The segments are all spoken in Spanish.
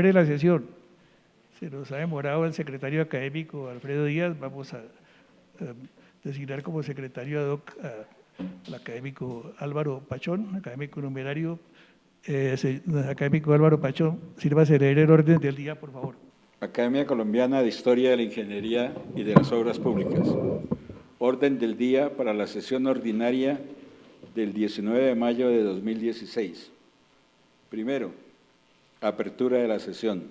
abre la sesión. Se nos ha demorado el secretario académico Alfredo Díaz. Vamos a designar como secretario ad hoc al académico Álvaro Pachón, académico numerario. Académico Álvaro Pachón, sírvase a leer el orden del día, por favor. Academia Colombiana de Historia de la Ingeniería y de las Obras Públicas. Orden del día para la sesión ordinaria del 19 de mayo de 2016. Primero, apertura de la sesión.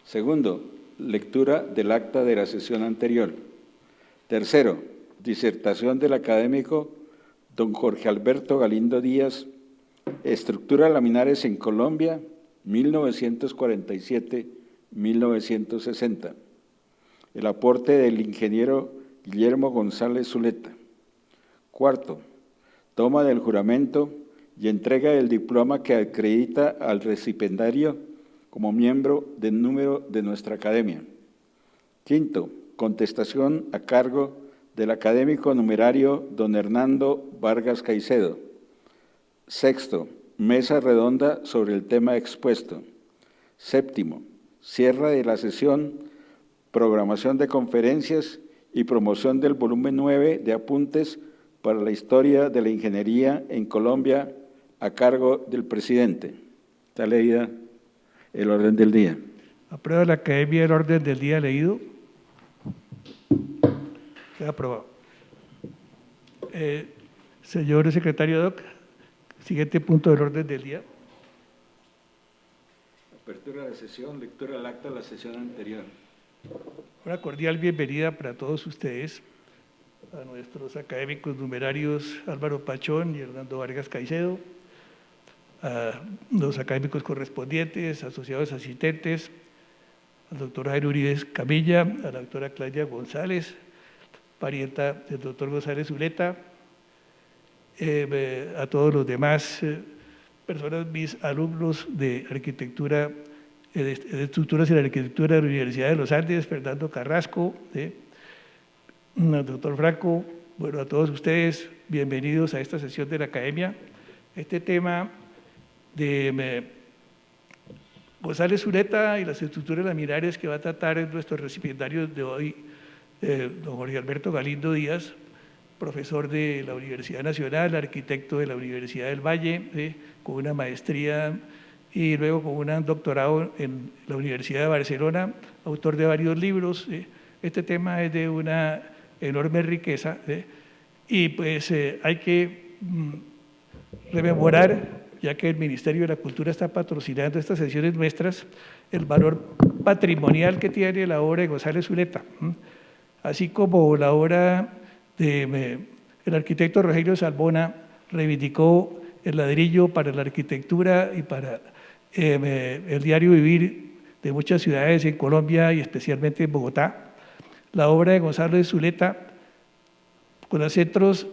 Segundo, lectura del acta de la sesión anterior. Tercero, disertación del académico don Jorge Alberto Galindo Díaz, Estructuras laminares en Colombia, 1947-1960. El aporte del ingeniero Guillermo González Zuleta. Cuarto, toma del juramento y entrega del diploma que acredita al recipiendario como miembro del número de nuestra academia. Quinto, contestación a cargo del académico numerario don Hernando Vargas Caicedo. Sexto, mesa redonda sobre el tema expuesto. Séptimo, cierre de la sesión, programación de conferencias y promoción del volumen 9 de apuntes para la historia de la ingeniería en Colombia a cargo del presidente. Está leída el orden del día. ¿Aprueba la academia el orden del día leído? Queda aprobado. Señor secretario Doc, siguiente punto del orden del día. Apertura de la sesión, lectura del acta de la sesión anterior. Una cordial bienvenida para todos ustedes, a nuestros académicos numerarios Álvaro Pachón y Hernando Vargas Caicedo, a los académicos correspondientes, asociados asistentes, al doctor Jairo Uribe Camilla, a la doctora Claudia González, parienta del doctor González Zuleta, a todos los demás personas, mis alumnos de arquitectura, de estructuras y la arquitectura de la Universidad de los Andes, Fernando Carrasco, al doctor Franco, bueno, a todos ustedes, bienvenidos a esta sesión de la Academia. Este tema de González Zuleta y las estructuras laminares que va a tratar en nuestro recipiendario de hoy, don Jorge Alberto Galindo Díaz, profesor de la Universidad Nacional, arquitecto de la Universidad del Valle, con una maestría y luego con un doctorado en la Universidad de Barcelona, autor de varios libros. Este tema es de una enorme riqueza y pues hay que rememorar, ya que el Ministerio de la Cultura está patrocinando estas sesiones nuestras, el valor patrimonial que tiene la obra de González Zuleta, así como la obra el arquitecto Rogelio Salbona reivindicó el ladrillo para la arquitectura y para el diario vivir de muchas ciudades en Colombia y especialmente en Bogotá. La obra de González Zuleta, con los centros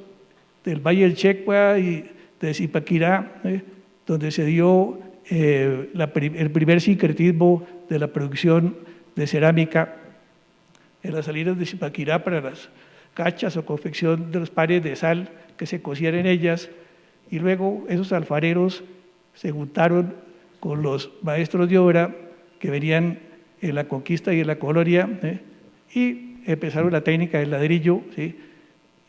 del Valle del Checua y de Zipaquirá, donde se dio el primer sincretismo de la producción de cerámica en las salinas de Zipaquirá para las cachas o confección de los panes de sal que se cocían en ellas, y luego esos alfareros se juntaron con los maestros de obra que venían en la conquista y en la colonia, y empezaron la técnica del ladrillo,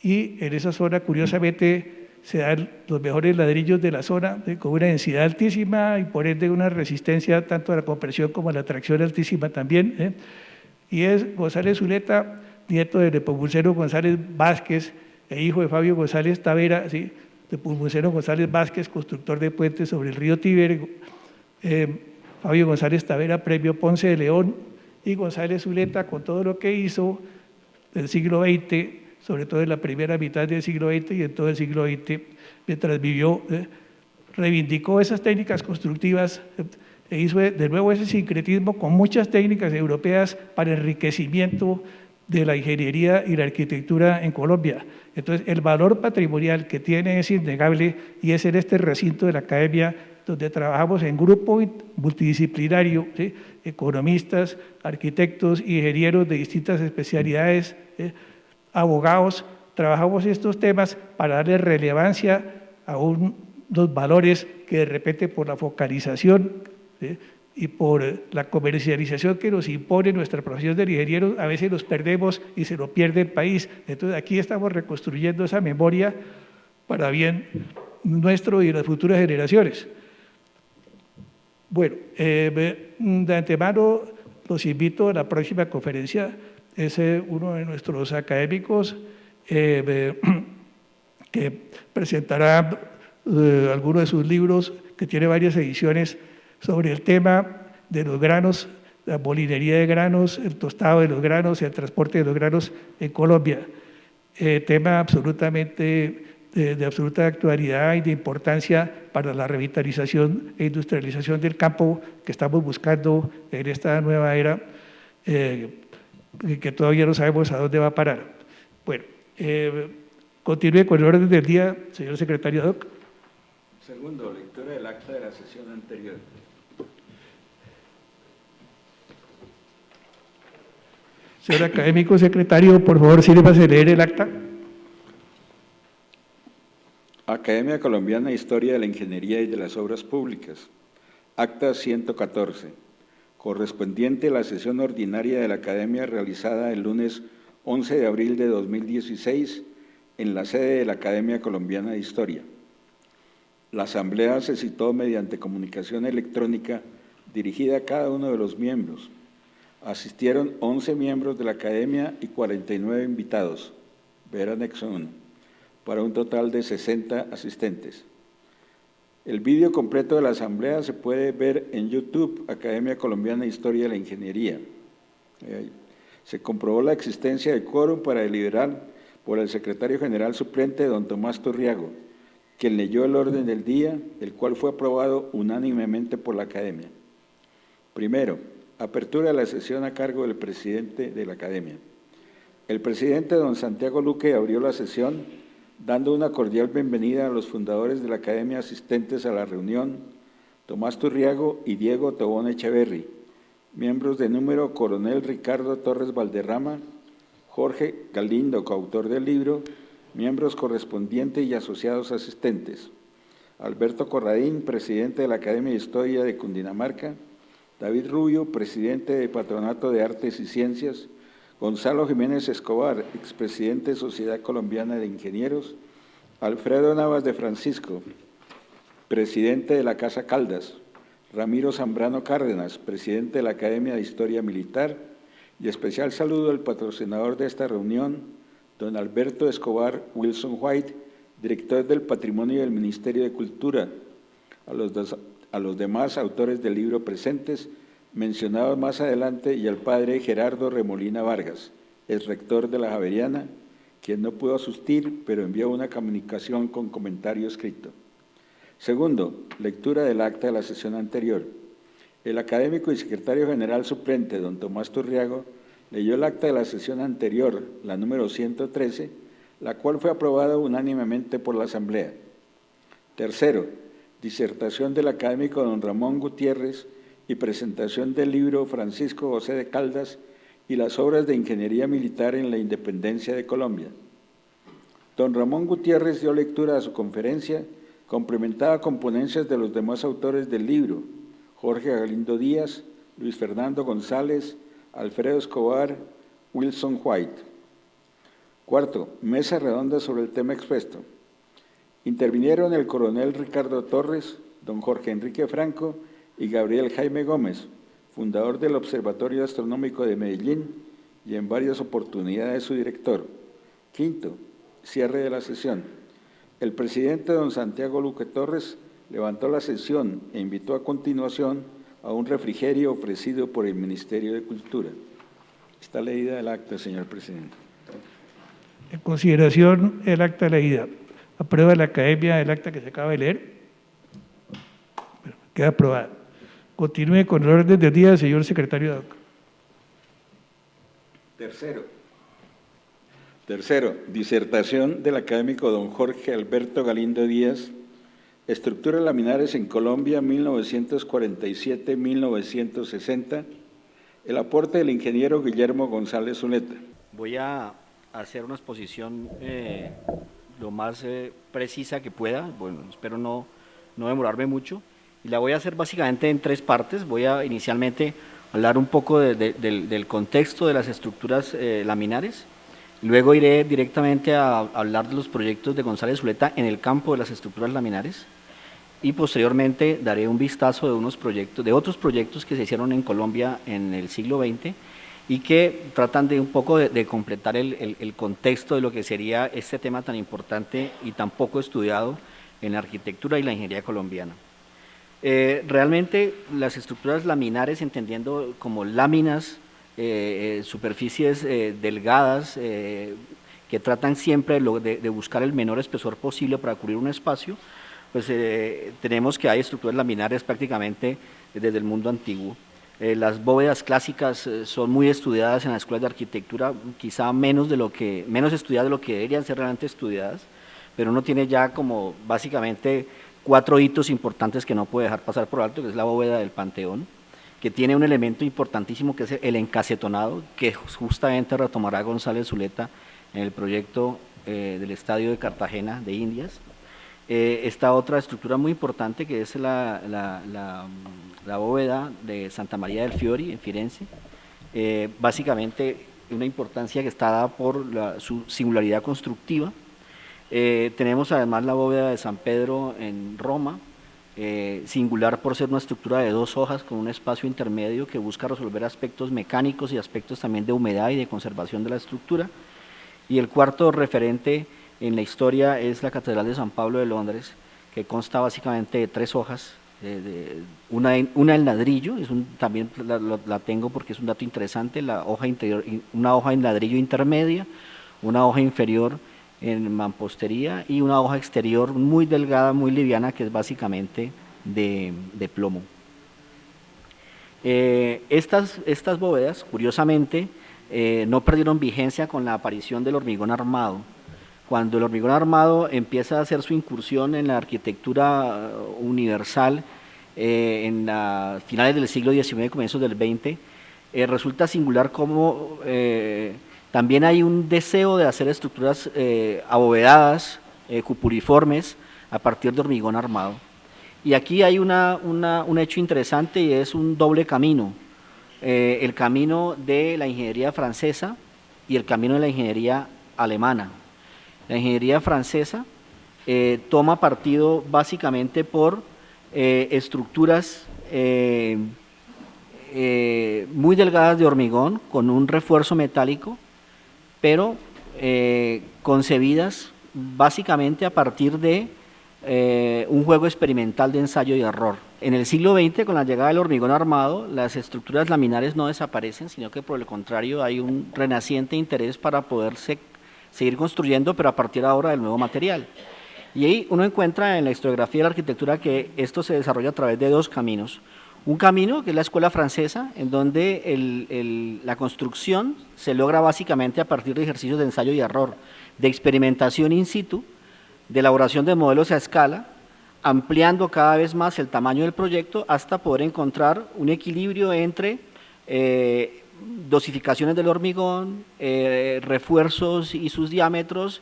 y en esa zona curiosamente se dan los mejores ladrillos de la zona, con una densidad altísima y por ende una resistencia tanto a la compresión como a la tracción altísima también, y es González Zuleta, nieto de Nepomuceno González Vázquez e hijo de Fabio González Tavera, Nepomuceno González Vázquez, constructor de puentes sobre el río Tíber, Fabio González Tavera, premio Ponce de León, y González Zuleta, con todo lo que hizo del siglo XX, sobre todo en la primera mitad del siglo XX y en todo el siglo XX, mientras vivió, reivindicó esas técnicas constructivas e hizo de nuevo ese sincretismo con muchas técnicas europeas para enriquecimiento de la ingeniería y la arquitectura en Colombia. Entonces, el valor patrimonial que tiene es innegable y es en este recinto de la Academia donde trabajamos en grupo multidisciplinario, economistas, arquitectos, ingenieros de distintas especialidades, abogados, trabajamos estos temas para darle relevancia a unos valores que de repente por la focalización y por la comercialización que nos impone nuestra profesión de ingeniero, a veces nos perdemos y se lo pierde el país. Entonces aquí estamos reconstruyendo esa memoria para bien nuestro y de las futuras generaciones. Bueno, de antemano los invito a la próxima conferencia. Es uno de nuestros académicos que presentará algunos de sus libros, que tiene varias ediciones, sobre el tema de los granos, la molinería de granos, el tostado de los granos, el transporte de los granos en Colombia. Tema absolutamente de absoluta actualidad y de importancia para la revitalización e industrialización del campo que estamos buscando en esta nueva era, que todavía no sabemos a dónde va a parar. Bueno, continúe con el orden del día, señor secretario Doc. Segundo, lectura del acta de la sesión anterior. Señor académico secretario, por favor, sírvase a leer el acta. Academia Colombiana de Historia de la Ingeniería y de las Obras Públicas. Acta 114, correspondiente a la sesión ordinaria de la Academia realizada el lunes 11 de abril de 2016 en la sede de la Academia Colombiana de Historia. La asamblea se citó mediante comunicación electrónica dirigida a cada uno de los miembros. Asistieron 11 miembros de la Academia y 49 invitados, ver anexo 1, para un total de 60 asistentes. El vídeo completo de la asamblea se puede ver en YouTube, Academia Colombiana de Historia de la Ingeniería. Se comprobó la existencia de quórum para deliberar por el secretario general suplente, don Tomás Turriago, quien leyó el orden del día, el cual fue aprobado unánimemente por la Academia. Primero, apertura de la sesión a cargo del presidente de la Academia. El presidente, don Santiago Luque, abrió la sesión dando una cordial bienvenida a los fundadores de la Academia asistentes a la reunión, Tomás Turriago y Diego Tobón Echeverry, miembros de número Coronel Ricardo Torres Valderrama, Jorge Galindo, coautor del libro, miembros correspondientes y asociados asistentes, Alberto Corradín, presidente de la Academia de Historia de Cundinamarca, David Rubio, presidente de Patronato de Artes y Ciencias, Gonzalo Jiménez Escobar, expresidente de Sociedad Colombiana de Ingenieros, Alfredo Navas de Francisco, presidente de la Casa Caldas, Ramiro Zambrano Cárdenas, presidente de la Academia de Historia Militar, y especial saludo al patrocinador de esta reunión, don Alberto Escobar Wilson White, director del Patrimonio del Ministerio de Cultura, a los demás autores del libro presentes, mencionados más adelante, y al padre Gerardo Remolina Vargas, ex rector de la Javeriana, quien no pudo asistir, pero envió una comunicación con comentario escrito. Segundo, lectura del acta de la sesión anterior. El académico y secretario general suplente, don Tomás Turriago, leyó el acta de la sesión anterior, la número 113, la cual fue aprobada unánimemente por la Asamblea. Tercero, disertación del académico don Ramón Gutiérrez y presentación del libro Francisco José de Caldas y las obras de ingeniería militar en la independencia de Colombia. Don Ramón Gutiérrez dio lectura a su conferencia, complementada con ponencias de los demás autores del libro, Jorge Galindo Díaz, Luis Fernando González, Alfredo Escobar, Wilson White. Cuarto, mesa redonda sobre el tema expuesto. Intervinieron el coronel Ricardo Torres, don Jorge Enrique Franco y Gabriel Jaime Gómez, fundador del Observatorio Astronómico de Medellín y en varias oportunidades su director. Quinto, cierre de la sesión. El presidente don Santiago Luque Torres levantó la sesión e invitó a continuación a un refrigerio ofrecido por el Ministerio de Cultura. Está leída el acta, señor presidente. En consideración, el acta leída. ¿Aprueba la Academia el acta que se acaba de leer? Bueno, queda aprobada. Continúe con el orden del día, señor secretario. Tercero, disertación del académico don Jorge Alberto Galindo Díaz, Estructuras laminares en Colombia, 1947-1960, el aporte del ingeniero Guillermo González Zuleta. Voy a hacer una exposición lo más precisa que pueda, bueno, espero no demorarme mucho, y la voy a hacer básicamente en tres partes. Voy a inicialmente hablar un poco del contexto de las estructuras laminares, luego iré directamente a hablar de los proyectos de González Zuleta en el campo de las estructuras laminares, y posteriormente daré un vistazo de otros proyectos que se hicieron en Colombia en el siglo XX y que tratan de un poco de completar el contexto de lo que sería este tema tan importante y tan poco estudiado en la arquitectura y la ingeniería colombiana. Realmente las estructuras laminares, entendiendo como láminas, superficies delgadas, que tratan siempre de buscar el menor espesor posible para cubrir un espacio, pues tenemos que hay estructuras laminares prácticamente desde el mundo antiguo. Las bóvedas clásicas son muy estudiadas en las escuelas de arquitectura, quizá menos estudiadas de lo que deberían ser realmente estudiadas, pero uno tiene ya como básicamente 4 hitos importantes que no puede dejar pasar por alto, que es la bóveda del Panteón, que tiene un elemento importantísimo que es el encasetonado, que justamente retomará González Zuleta en el proyecto del Estadio de Cartagena de Indias. Esta otra estructura muy importante que es la bóveda de Santa María del Fiori en Firenze, básicamente una importancia que está dada por su singularidad constructiva. Tenemos además la bóveda de San Pedro en Roma, singular por ser una estructura de 2 hojas con un espacio intermedio que busca resolver aspectos mecánicos y aspectos también de humedad y de conservación de la estructura. Y el cuarto referente en la historia es la Catedral de San Pablo de Londres, que consta básicamente de 3 hojas, una en ladrillo, también la tengo porque es un dato interesante, una hoja en ladrillo intermedia, una hoja inferior en mampostería y una hoja exterior muy delgada, muy liviana, que es básicamente de plomo. Estas bóvedas, curiosamente, no perdieron vigencia con la aparición del hormigón armado. Cuando el hormigón armado empieza a hacer su incursión en la arquitectura universal en finales del siglo XIX, comienzos del XX, resulta singular cómo también hay un deseo de hacer estructuras abovedadas, cupuliformes, a partir de hormigón armado. Y aquí hay un hecho interesante y es un doble camino, el camino de la ingeniería francesa y el camino de la ingeniería alemana. La ingeniería francesa toma partido básicamente por estructuras muy delgadas de hormigón con un refuerzo metálico, pero concebidas básicamente a partir de un juego experimental de ensayo y error. En el siglo XX, con la llegada del hormigón armado, las estructuras laminares no desaparecen, sino que por el contrario hay un renaciente interés para poderse seguir construyendo, pero a partir ahora del nuevo material. Y ahí uno encuentra en la historiografía de la arquitectura que esto se desarrolla a través de 2 caminos. Un camino que es la escuela francesa, en donde la construcción se logra básicamente a partir de ejercicios de ensayo y error, de experimentación in situ, de elaboración de modelos a escala, ampliando cada vez más el tamaño del proyecto hasta poder encontrar un equilibrio entre dosificaciones del hormigón, refuerzos y sus diámetros,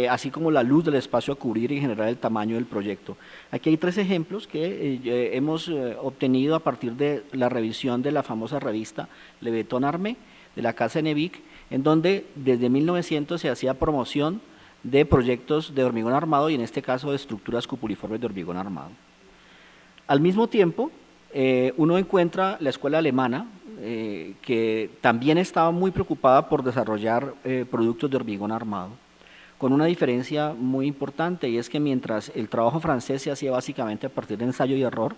así como la luz del espacio a cubrir y generar el tamaño del proyecto. Aquí hay 3 ejemplos que hemos obtenido a partir de la revisión de la famosa revista Le Béton Armé de la Casa Nevic, en donde desde 1900 se hacía promoción de proyectos de hormigón armado y en este caso de estructuras cupuliformes de hormigón armado. Al mismo tiempo, uno encuentra la escuela alemana, que también estaba muy preocupada por desarrollar productos de hormigón armado, con una diferencia muy importante, y es que mientras el trabajo francés se hacía básicamente a partir de ensayo y error,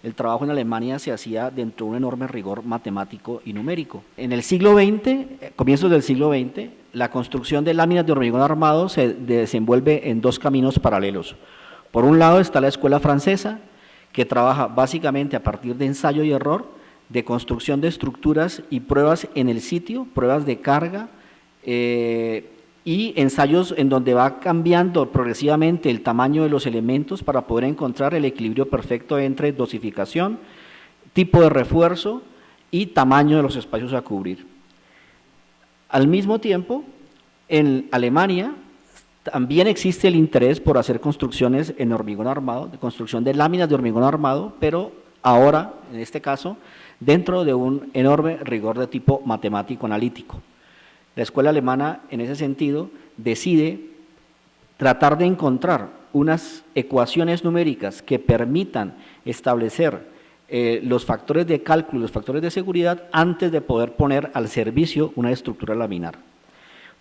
el trabajo en Alemania se hacía dentro de un enorme rigor matemático y numérico. En el siglo XX, comienzos del siglo XX, la construcción de láminas de hormigón armado se desenvuelve en 2 caminos paralelos. Por un lado está la escuela francesa, que trabaja básicamente a partir de ensayo y error, de construcción de estructuras y pruebas en el sitio, pruebas de carga y ensayos en donde va cambiando progresivamente el tamaño de los elementos para poder encontrar el equilibrio perfecto entre dosificación, tipo de refuerzo y tamaño de los espacios a cubrir. Al mismo tiempo, en Alemania También existe el interés por hacer construcciones en hormigón armado, de construcción de láminas de hormigón armado, pero ahora, en este caso, dentro de un enorme rigor de tipo matemático-analítico. La escuela alemana, en ese sentido, decide tratar de encontrar unas ecuaciones numéricas que permitan establecer los factores de cálculo, los factores de seguridad, antes de poder poner al servicio una estructura laminar.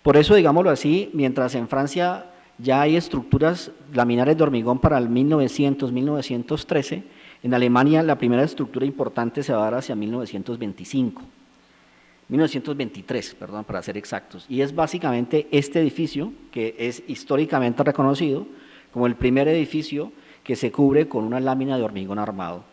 Por eso, digámoslo así, mientras en Francia ya hay estructuras laminares de hormigón para el 1900-1913, en Alemania la primera estructura importante se va a dar hacia 1923, perdón, para ser exactos, y es básicamente este edificio que es históricamente reconocido como el primer edificio que se cubre con una lámina de hormigón armado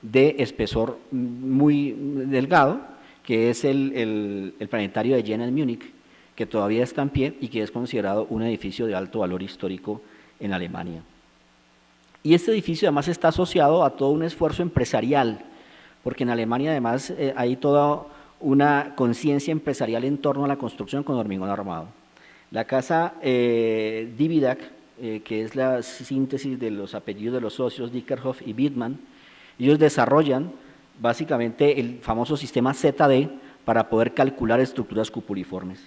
de espesor muy delgado, que es el planetario de Jena en Múnich, que todavía está en pie y que es considerado un edificio de alto valor histórico en Alemania. Y este edificio además está asociado a todo un esfuerzo empresarial, porque en Alemania además hay toda una conciencia empresarial en torno a la construcción con hormigón armado. La casa Dividag, que es la síntesis de los apellidos de los socios Dickerhoff y Wittmann, ellos desarrollan básicamente el famoso sistema ZD para poder calcular estructuras cupuliformes.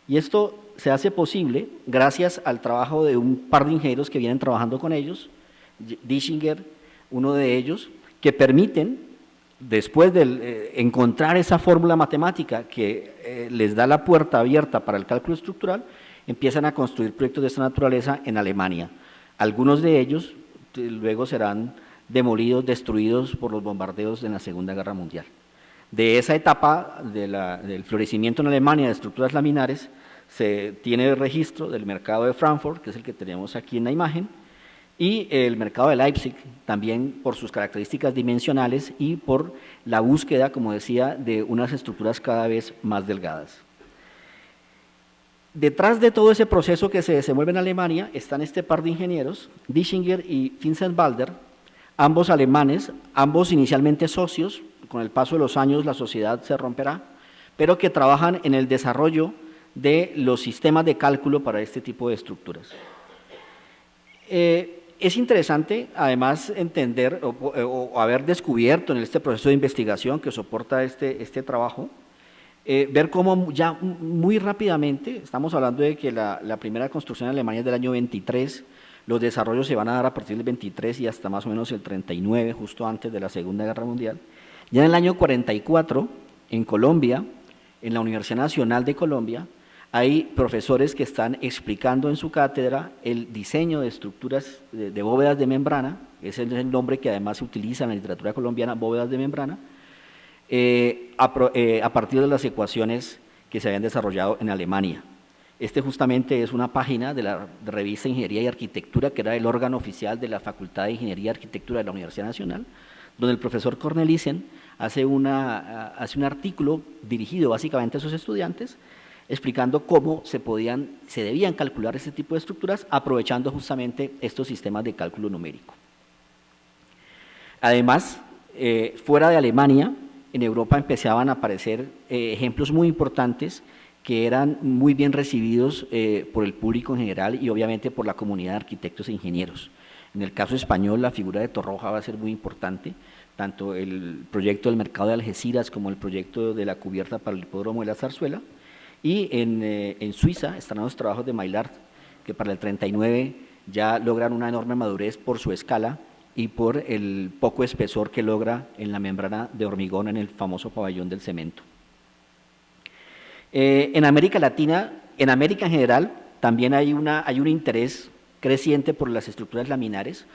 Y esto se hace posible gracias al trabajo de un par de ingenieros que vienen trabajando con ellos, Dischinger, uno de ellos, que permiten, después de encontrar esa fórmula matemática que les da la puerta abierta para el cálculo estructural, empiezan a construir proyectos de esta naturaleza en Alemania. Algunos de ellos luego serán demolidos, destruidos por los bombardeos en la Segunda Guerra Mundial. De esa etapa del florecimiento en Alemania de estructuras laminares se tiene el registro del mercado de Frankfurt, que es el que tenemos aquí en la imagen, y el mercado de Leipzig, también por sus características dimensionales y por la búsqueda, como decía, de unas estructuras cada vez más delgadas. Detrás de todo ese proceso que se desenvuelve en Alemania están este par de ingenieros, Dischinger y Vincent Balder, ambos alemanes, ambos inicialmente socios. Con el paso de los años la sociedad se romperá, pero que trabajan en el desarrollo de los sistemas de cálculo para este tipo de estructuras. Es interesante, además, entender o haber descubierto en este proceso de investigación que soporta este trabajo, ver cómo ya muy rápidamente, estamos hablando de que la primera construcción en Alemania es del año 23, los desarrollos se van a dar a partir del 23 y hasta más o menos el 39, justo antes de la Segunda Guerra Mundial. Ya en el año 44, en Colombia, en la Universidad Nacional de Colombia, hay profesores que están explicando en su cátedra el diseño de estructuras de bóvedas de membrana, ese es el nombre que además se utiliza en la literatura colombiana, bóvedas de membrana, a partir de las ecuaciones que se habían desarrollado en Alemania. Este justamente es una página de la revista Ingeniería y Arquitectura, que era el órgano oficial de la Facultad de Ingeniería y Arquitectura de la Universidad Nacional, donde el profesor Cornelissen hace un artículo dirigido básicamente a sus estudiantes, explicando cómo se debían calcular este tipo de estructuras, aprovechando justamente estos sistemas de cálculo numérico. Además, fuera de Alemania, en Europa empezaban a aparecer ejemplos muy importantes que eran muy bien recibidos por el público en general y obviamente por la comunidad de arquitectos e ingenieros. En el caso español, la figura de Torroja va a ser muy importante, tanto el proyecto del mercado de Algeciras como el proyecto de la cubierta para el hipódromo de la Zarzuela, y en Suiza estarán los trabajos de Maillard, que para el 39 ya logran una enorme madurez por su escala y por el poco espesor que logra en la membrana de hormigón en el famoso pabellón del cemento. En América Latina, en América en general, también hay un interés creciente por las estructuras laminares.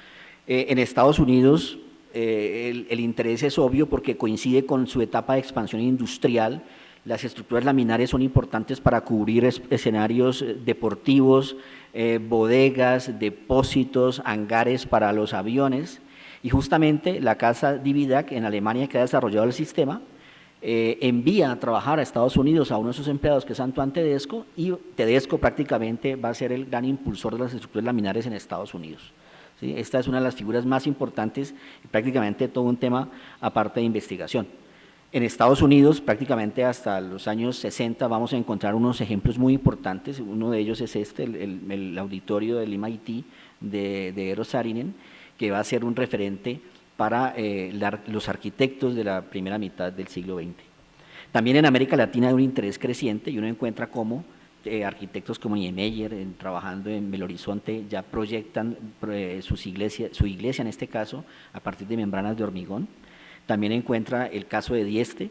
En Estados Unidos el interés es obvio porque coincide con su etapa de expansión industrial. Las estructuras laminares son importantes para cubrir escenarios deportivos, bodegas, depósitos, hangares para los aviones, y justamente la casa Dividag en Alemania, que ha desarrollado el sistema, envía a trabajar a Estados Unidos a uno de sus empleados, que es Antoine Tedesco, y Tedesco prácticamente va a ser el gran impulsor de las estructuras laminares en Estados Unidos. ¿Sí? Esta es una de las figuras más importantes y prácticamente todo un tema aparte de investigación. En Estados Unidos, prácticamente hasta los años 60, vamos a encontrar unos ejemplos muy importantes. Uno de ellos es este, el auditorio del MIT de Eero Saarinen, que va a ser un referente para los arquitectos de la primera mitad del siglo XX. También en América Latina hay un interés creciente y uno encuentra cómo arquitectos como Niemeyer, trabajando en Belo Horizonte, ya proyectan su iglesia en este caso, a partir de membranas de hormigón. También encuentra el caso de Dieste,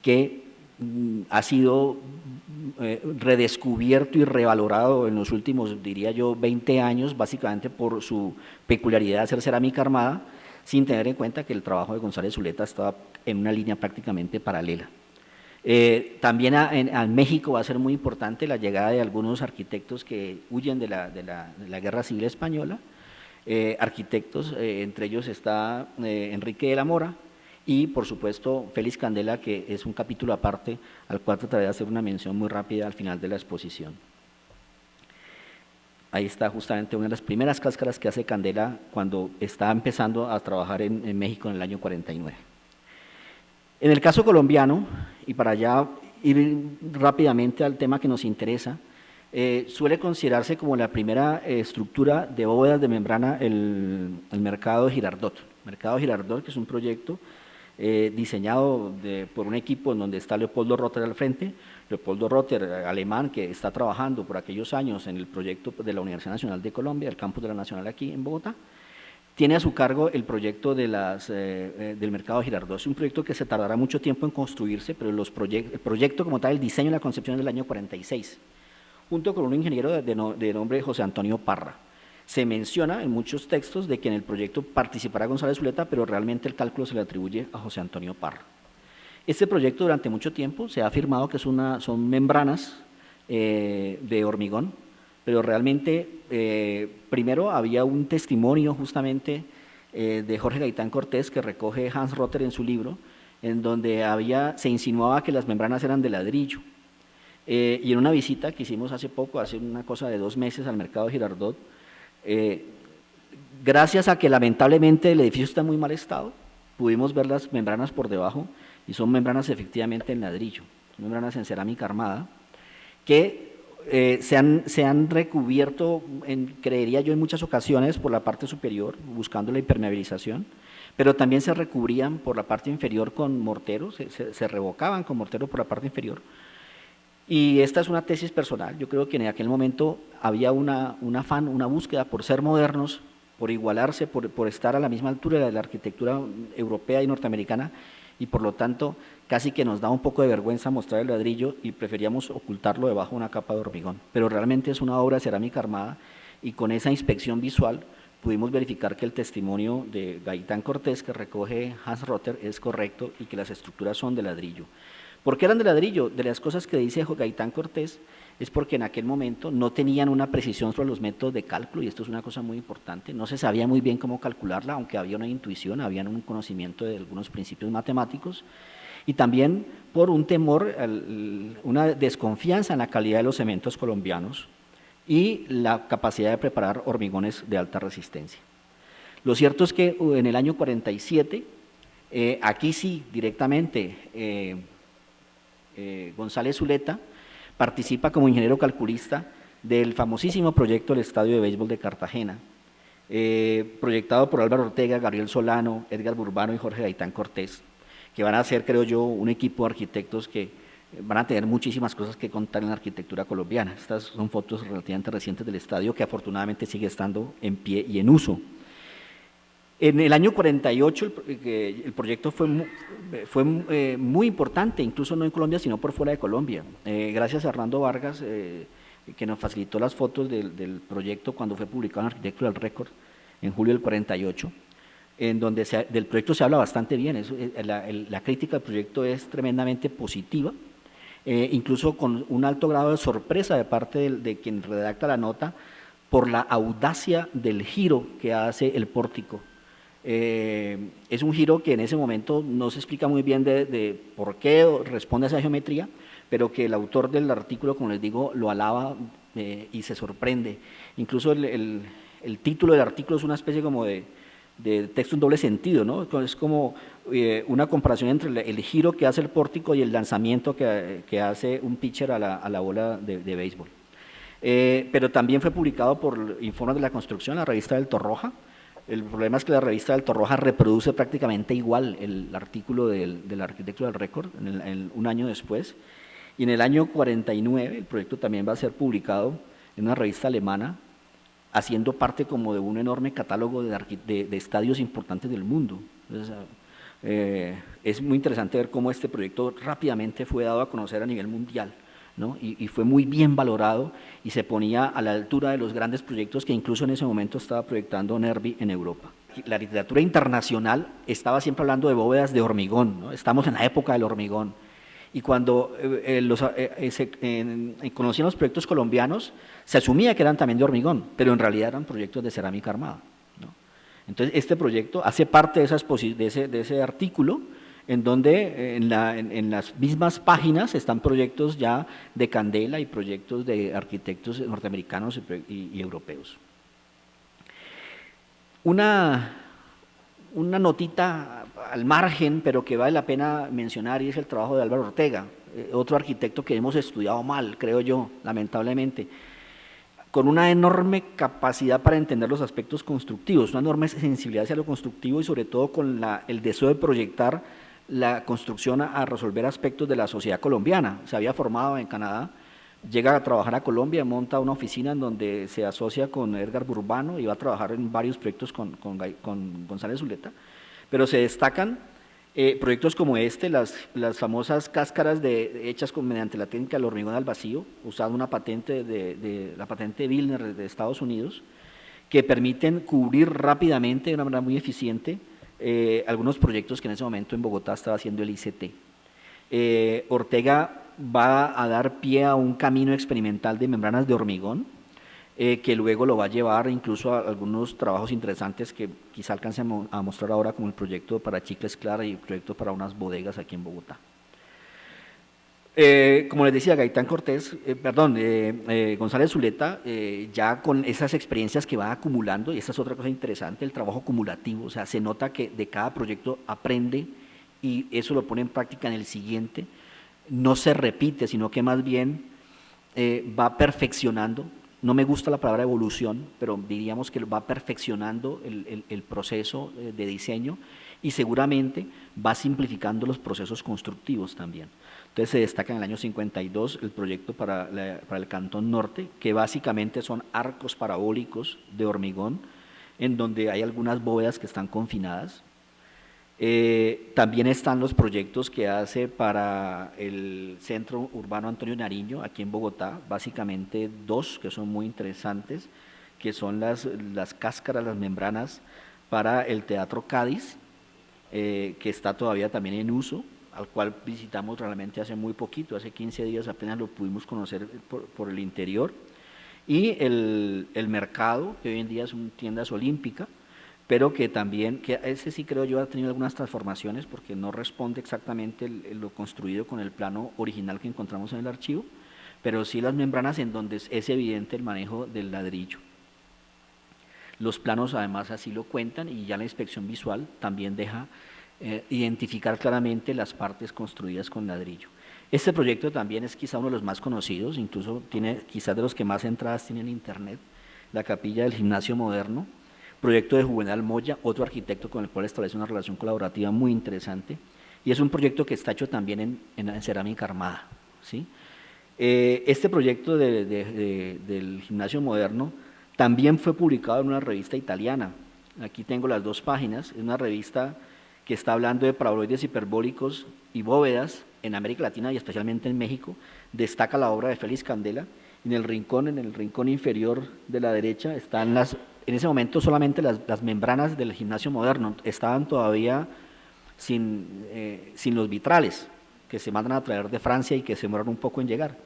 que ha sido redescubierto y revalorado en los últimos, diría yo, 20 años, básicamente por su peculiaridad de hacer cerámica armada, sin tener en cuenta que el trabajo de González Zuleta estaba en una línea prácticamente paralela. También en México va a ser muy importante la llegada de algunos arquitectos que huyen de la Guerra Civil Española, arquitectos, entre ellos está Enrique de la Mora, y por supuesto Félix Candela, que es un capítulo aparte al cual trataré de hacer una mención muy rápida al final de la exposición. Ahí está justamente una de las primeras cáscaras que hace Candela cuando está empezando a trabajar en México en el año 49. En el caso colombiano, y para ya ir rápidamente al tema que nos interesa, suele considerarse como la primera estructura de bóvedas de membrana el mercado Girardot. Mercado Girardot, que es un proyecto diseñado por un equipo en donde está Leopoldo Rotter al frente. Leopoldo Rotter, alemán, que está trabajando por aquellos años en el proyecto de la Universidad Nacional de Colombia, el campus de la Nacional aquí en Bogotá, tiene a su cargo el proyecto del mercado Girardot. Es un proyecto que se tardará mucho tiempo en construirse, pero el proyecto como tal, el diseño y la concepción es del año 46, junto con un ingeniero de nombre José Antonio Parra. Se menciona en muchos textos de que en el proyecto participará González Zuleta, pero realmente el cálculo se le atribuye a José Antonio Parra. Este proyecto durante mucho tiempo se ha afirmado que son membranas de hormigón, pero realmente primero había un testimonio justamente de Jorge Gaitán Cortés que recoge Hans Rotter en su libro, en donde se insinuaba que las membranas eran de ladrillo. Y en una visita que hicimos hace poco, hace una cosa de 2 meses al mercado Girardot, gracias a que lamentablemente el edificio está en muy mal estado, pudimos ver las membranas por debajo y son membranas efectivamente en ladrillo, son membranas en cerámica armada que se han recubierto, creería yo, en muchas ocasiones por la parte superior, buscando la impermeabilización, pero también se recubrían por la parte inferior con mortero, se revocaban con mortero por la parte inferior. Y esta es una tesis personal. Yo creo que en aquel momento había un afán, una búsqueda por ser modernos, por igualarse, por estar a la misma altura de la arquitectura europea y norteamericana, y por lo tanto casi que nos da un poco de vergüenza mostrar el ladrillo y preferíamos ocultarlo debajo de una capa de hormigón. Pero realmente es una obra de cerámica armada y con esa inspección visual pudimos verificar que el testimonio de Gaitán Cortés que recoge Hans Rotter es correcto y que las estructuras son de ladrillo. ¿Por qué eran de ladrillo? De las cosas que dice Gaitán Cortés es porque en aquel momento no tenían una precisión sobre los métodos de cálculo, y esto es una cosa muy importante, no se sabía muy bien cómo calcularla, aunque había una intuición, había un conocimiento de algunos principios matemáticos, y también por un temor, una desconfianza en la calidad de los cementos colombianos y la capacidad de preparar hormigones de alta resistencia. Lo cierto es que en el año 47, aquí sí, directamente, González Zuleta participa como ingeniero calculista del famosísimo proyecto del Estadio de Béisbol de Cartagena, proyectado por Álvaro Ortega, Gabriel Solano, Edgar Burbano y Jorge Gaitán Cortés, que van a ser, creo yo, un equipo de arquitectos que van a tener muchísimas cosas que contar en la arquitectura colombiana. Estas son fotos relativamente recientes del estadio que afortunadamente sigue estando en pie y en uso. En el año 48 el proyecto fue muy importante, incluso no en Colombia, sino por fuera de Colombia. Gracias a Hernando Vargas, que nos facilitó las fotos del proyecto cuando fue publicado en Architectural Record en julio del 48, en donde del proyecto se habla bastante bien. La crítica del proyecto es tremendamente positiva, incluso con un alto grado de sorpresa de parte de quien redacta la nota por la audacia del giro que hace el pórtico. Es un giro que en ese momento no se explica muy bien de por qué responde a esa geometría, pero que el autor del artículo, como les digo, lo alaba y se sorprende. Incluso el título del artículo es una especie como de de texto en doble sentido, ¿no? Es como una comparación entre el giro que hace el pórtico y el lanzamiento que hace un pitcher a la bola de béisbol. Pero también fue publicado por Informes de la Construcción, la revista del Torroja. El problema es que la revista del Torroja reproduce prácticamente igual el artículo del arquitecto del récord un año después. Y en el año 49 el proyecto también va a ser publicado en una revista alemana, haciendo parte como de un enorme catálogo de estadios importantes del mundo. Entonces, es muy interesante ver cómo este proyecto rápidamente fue dado a conocer a nivel mundial, ¿no? Y fue muy bien valorado y se ponía a la altura de los grandes proyectos que incluso en ese momento estaba proyectando Nervi en Europa. La literatura internacional estaba siempre hablando de bóvedas de hormigón, ¿no? Estamos en la época del hormigón. Y cuando conocían los proyectos colombianos, se asumía que eran también de hormigón, pero en realidad eran proyectos de cerámica armada, ¿no? Entonces, este proyecto hace parte de ese artículo, en donde en las mismas páginas están proyectos ya de Candela y proyectos de arquitectos norteamericanos y europeos. Una notita al margen, pero que vale la pena mencionar, y es el trabajo de Álvaro Ortega, otro arquitecto que hemos estudiado mal, creo yo, lamentablemente, con una enorme capacidad para entender los aspectos constructivos, una enorme sensibilidad hacia lo constructivo y sobre todo con el deseo de proyectar la construcción a resolver aspectos de la sociedad colombiana. Se había formado en Canadá, llega a trabajar a Colombia, monta una oficina en donde se asocia con Edgar Burbano y va a trabajar en varios proyectos con González Zuleta, pero se destacan proyectos como este, las famosas cáscaras hechas mediante la técnica del hormigón al vacío, usando una patente la patente de Wilner de Estados Unidos, que permiten cubrir rápidamente, de una manera muy eficiente, algunos proyectos que en ese momento en Bogotá estaba haciendo el ICT. Ortega va a dar pie a un camino experimental de membranas de hormigón, que luego lo va a llevar incluso a algunos trabajos interesantes que quizá alcance a mostrar ahora, como el proyecto para Chicles Clara y el proyecto para unas bodegas aquí en Bogotá. Como les decía, González Zuleta, ya con esas experiencias que va acumulando, y esta es otra cosa interesante, el trabajo acumulativo, o sea, se nota que de cada proyecto aprende y eso lo pone en práctica en el siguiente, no se repite, sino que más bien va perfeccionando. No me gusta la palabra evolución, pero diríamos que va perfeccionando el proceso de diseño y seguramente va simplificando los procesos constructivos también. Entonces se destaca en el año 52 el proyecto para el Cantón Norte, que básicamente son arcos parabólicos de hormigón, en donde hay algunas bóvedas que están confinadas. También están los proyectos que hace para el Centro Urbano Antonio Nariño, aquí en Bogotá, básicamente dos que son muy interesantes, que son las cáscaras, las membranas para el Teatro Cádiz, que está todavía también en uso, al cual visitamos realmente hace muy poquito, hace 15 días apenas lo pudimos conocer por el interior, y el mercado, que hoy en día es una tienda olímpica, pero que también, que ese sí creo yo ha tenido algunas transformaciones porque no responde exactamente lo construido con el plano original que encontramos en el archivo, pero sí las membranas en donde es evidente el manejo del ladrillo. Los planos además así lo cuentan y ya la inspección visual también deja identificar claramente las partes construidas con ladrillo. Este proyecto también es quizá uno de los más conocidos, incluso tiene quizás de los que más entradas tiene en internet, la capilla del Gimnasio Moderno, proyecto de Juvenal Moya, otro arquitecto con el cual establece una relación colaborativa muy interesante, y es un proyecto que está hecho también en cerámica armada, ¿sí? Este proyecto del Gimnasio Moderno también fue publicado en una revista italiana. Aquí tengo las dos páginas, es una revista que está hablando de paraboloides hiperbólicos y bóvedas en América Latina y especialmente en México. Destaca la obra de Félix Candela. En el rincón inferior de la derecha están en ese momento solamente las membranas del Gimnasio Moderno, estaban todavía sin los vitrales que se mandan a traer de Francia y que se demoran un poco en llegar.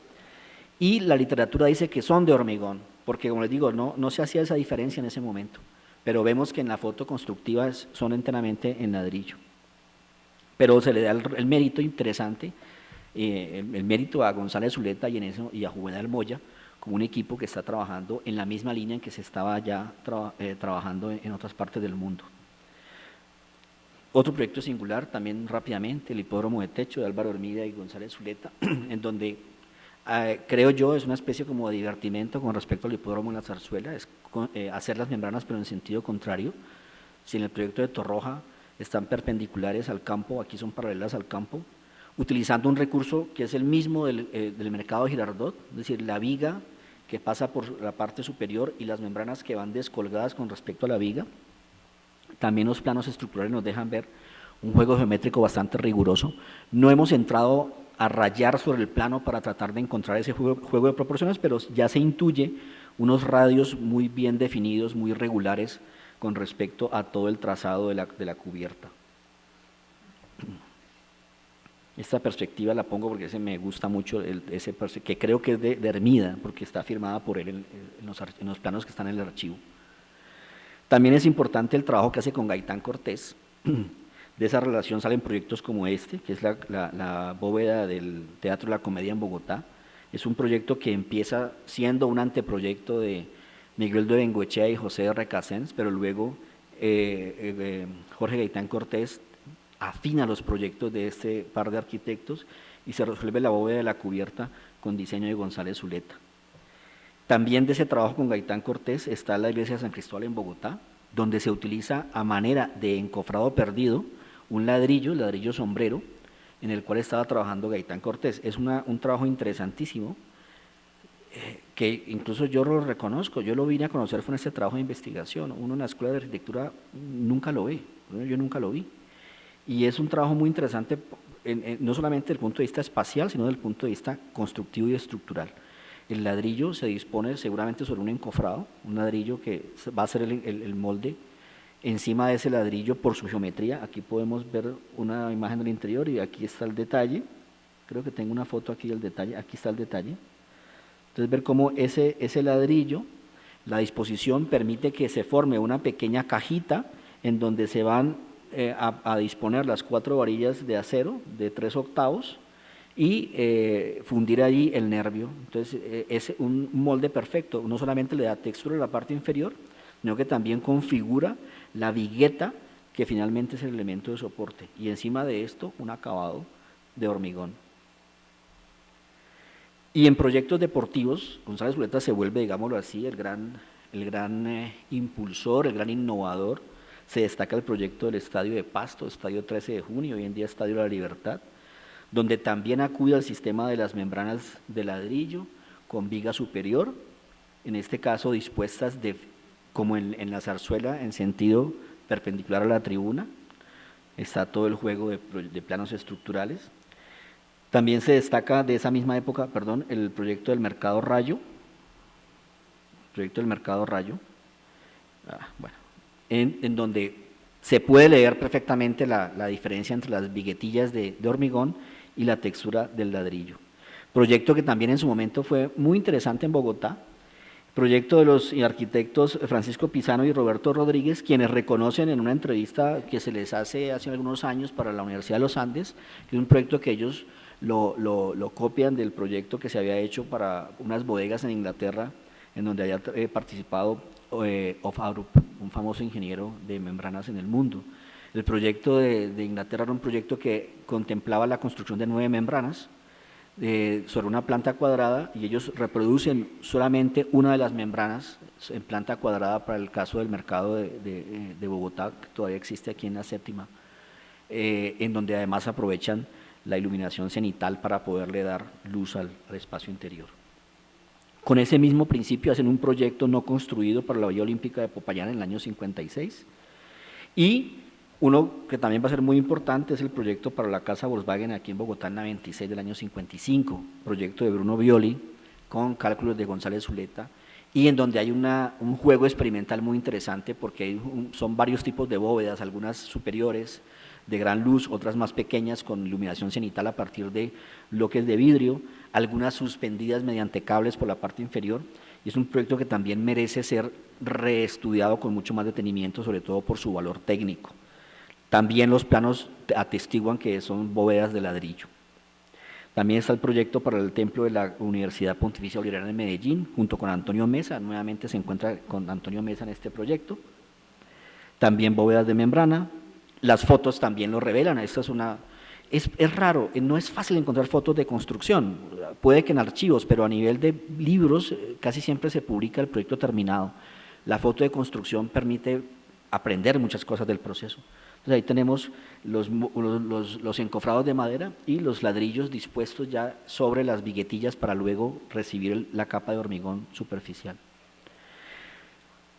Y la literatura dice que son de hormigón, porque como les digo, no se hacía esa diferencia en ese momento, pero vemos que en la foto constructiva son enteramente en ladrillo. Pero se le da el mérito interesante, el mérito a González Zuleta y a Juvenal Moya, como un equipo que está trabajando en la misma línea en que se estaba ya trabajando en otras partes del mundo. Otro proyecto singular, también rápidamente, el hipódromo de techo de Álvaro Hermida y González Zuleta, en donde creo yo es una especie como de divertimento con respecto al hipódromo en la Zarzuela, es hacer las membranas pero en sentido contrario. Si en el proyecto de Torroja están perpendiculares al campo, aquí son paralelas al campo, utilizando un recurso que es el mismo del mercado de Girardot, es decir, la viga que pasa por la parte superior y las membranas que van descolgadas con respecto a la viga. También los planos estructurales nos dejan ver un juego geométrico bastante riguroso. No hemos entrado a rayar sobre el plano para tratar de encontrar ese juego de proporciones, pero ya se intuye unos radios muy bien definidos, muy regulares con respecto a todo el trazado de la cubierta. Esta perspectiva la pongo porque me gusta mucho, que creo que es de Hermida, porque está firmada por él en los planos que están en el archivo. También es importante el trabajo que hace con Gaitán Cortés. De esa relación salen proyectos como este, que es la bóveda del Teatro de la Comedia en Bogotá. Es un proyecto que empieza siendo un anteproyecto de Miguel de Bengoechea y José de Recasens, pero luego Jorge Gaitán Cortés afina los proyectos de este par de arquitectos y se resuelve la bóveda de la cubierta con diseño de González Zuleta. También de ese trabajo con Gaitán Cortés está la iglesia de San Cristóbal en Bogotá, donde se utiliza a manera de encofrado perdido un ladrillo, el ladrillo sombrero, en el cual estaba trabajando Gaitán Cortés. Es un trabajo interesantísimo, que incluso yo lo reconozco, yo lo vine a conocer fue en este trabajo de investigación. Uno en la escuela de arquitectura nunca lo ve, yo nunca lo vi. Y es un trabajo muy interesante, no solamente desde el punto de vista espacial, sino desde el punto de vista constructivo y estructural. El ladrillo se dispone seguramente sobre un encofrado, un ladrillo que va a ser el molde. Encima de ese ladrillo, por su geometría, aquí podemos ver una imagen del interior y aquí está el detalle. Creo que tengo una foto aquí del detalle, aquí está el detalle. Entonces ver cómo ese ladrillo, la disposición permite que se forme una pequeña cajita en donde se van a disponer las 4 varillas de acero de 3/8 y fundir allí el nervio. Entonces es un molde perfecto, no solamente le da textura a la parte inferior, sino que también configura la vigueta que finalmente es el elemento de soporte, y encima de esto un acabado de hormigón. Y en proyectos deportivos, González Zuleta se vuelve, digámoslo así, el gran impulsor, el gran innovador. Se destaca el proyecto del Estadio de Pasto, Estadio 13 de Junio, hoy en día Estadio de la Libertad, donde también acude al sistema de las membranas de ladrillo con viga superior, en este caso dispuestas como en la zarzuela en sentido perpendicular a la tribuna. Está todo el juego de planos estructurales. También se destaca de esa misma época, el proyecto del Mercado Rayo. En donde se puede leer perfectamente la diferencia entre las viguetillas de hormigón y la textura del ladrillo. Proyecto que también en su momento fue muy interesante en Bogotá, proyecto de los arquitectos Francisco Pisano y Roberto Rodríguez, quienes reconocen en una entrevista que se les hace algunos años para la Universidad de los Andes, que es un proyecto que ellos lo copian del proyecto que se había hecho para unas bodegas en Inglaterra, en donde había participado Of-Arup, un famoso ingeniero de membranas en el mundo. El proyecto de Inglaterra era un proyecto que contemplaba la construcción de 9 membranas sobre una planta cuadrada, y ellos reproducen solamente una de las membranas en planta cuadrada para el caso del mercado de Bogotá, que todavía existe aquí en la séptima, en donde además aprovechan la iluminación cenital para poderle dar luz al espacio interior. Con ese mismo principio hacen un proyecto no construido para la Villa Olímpica de Popayán en el año 56, y uno que también va a ser muy importante es el proyecto para la casa Volkswagen aquí en Bogotá en la 26 del año 55, proyecto de Bruno Violi con cálculos de González Zuleta, y en donde hay un juego experimental muy interesante porque son varios tipos de bóvedas, algunas superiores de gran luz, otras más pequeñas con iluminación cenital a partir de bloques de vidrio, algunas suspendidas mediante cables por la parte inferior, y es un proyecto que también merece ser reestudiado con mucho más detenimiento, sobre todo por su valor técnico. También los planos atestiguan que son bóvedas de ladrillo. También está el proyecto para el templo de la Universidad Pontificia Bolivariana de Medellín, junto con Antonio Mesa, nuevamente se encuentra con Antonio Mesa en este proyecto. También bóvedas de membrana, Las fotos también lo revelan. Esta es raro, no es fácil encontrar fotos de construcción, puede que en archivos, pero a nivel de libros casi siempre se publica el proyecto terminado. La foto de construcción permite aprender muchas cosas del proceso. Entonces ahí tenemos los encofrados de madera y los ladrillos dispuestos ya sobre las viguetillas para luego recibir la capa de hormigón superficial.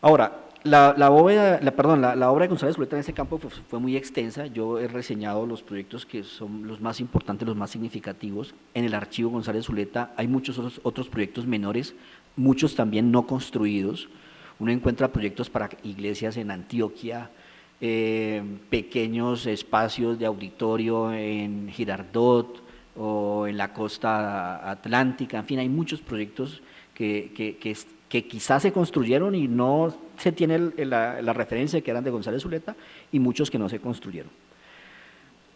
Ahora, la obra de González Zuleta en ese campo fue muy extensa. Yo he reseñado los proyectos que son los más importantes, los más significativos. En el archivo González Zuleta hay muchos otros proyectos menores, muchos también no construidos. Uno encuentra proyectos para iglesias en Antioquia, pequeños espacios de auditorio en Girardot o en la costa atlántica. En fin, hay muchos proyectos que quizás se construyeron y no se tiene la referencia de que eran de González Zuleta, y muchos que no se construyeron.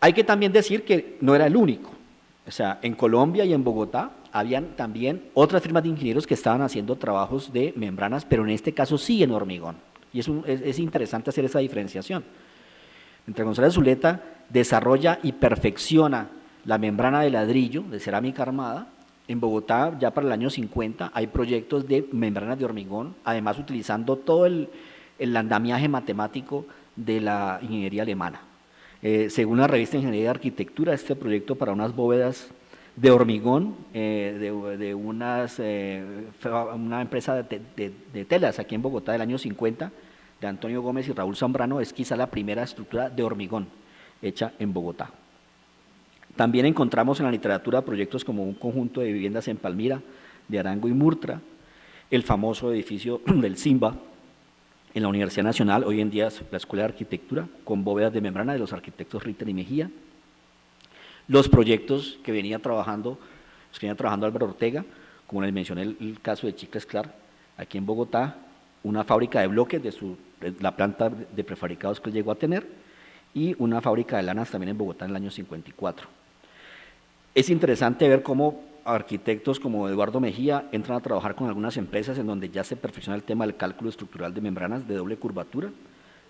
Hay que también decir que no era el único. O sea, en Colombia y en Bogotá habían también otras firmas de ingenieros que estaban haciendo trabajos de membranas, pero en este caso sí en hormigón. Y es interesante hacer esa diferenciación. Mientras González Zuleta desarrolla y perfecciona la membrana de ladrillo de cerámica armada, en Bogotá ya para el año 50 hay proyectos de membranas de hormigón, además utilizando todo el andamiaje matemático de la ingeniería alemana. Según la revista Ingeniería de Arquitectura, este proyecto para unas bóvedas de hormigón de una empresa de telas aquí en Bogotá del año 50, de Antonio Gómez y Raúl Zambrano, es quizá la primera estructura de hormigón hecha en Bogotá. También encontramos en la literatura proyectos como un conjunto de viviendas en Palmira, de Arango y Murtra, el famoso edificio del Simba en la Universidad Nacional, hoy en día es la Escuela de Arquitectura, con bóvedas de membrana de los arquitectos Ritter y Mejía. Los proyectos que venía trabajando Álvaro Ortega, como les mencioné el caso de Chicas Clar, aquí en Bogotá, una fábrica de bloques de la planta de prefabricados que él llegó a tener, y una fábrica de lanas también en Bogotá en el año 54. Es interesante ver cómo arquitectos como Eduardo Mejía entran a trabajar con algunas empresas en donde ya se perfecciona el tema del cálculo estructural de membranas de doble curvatura,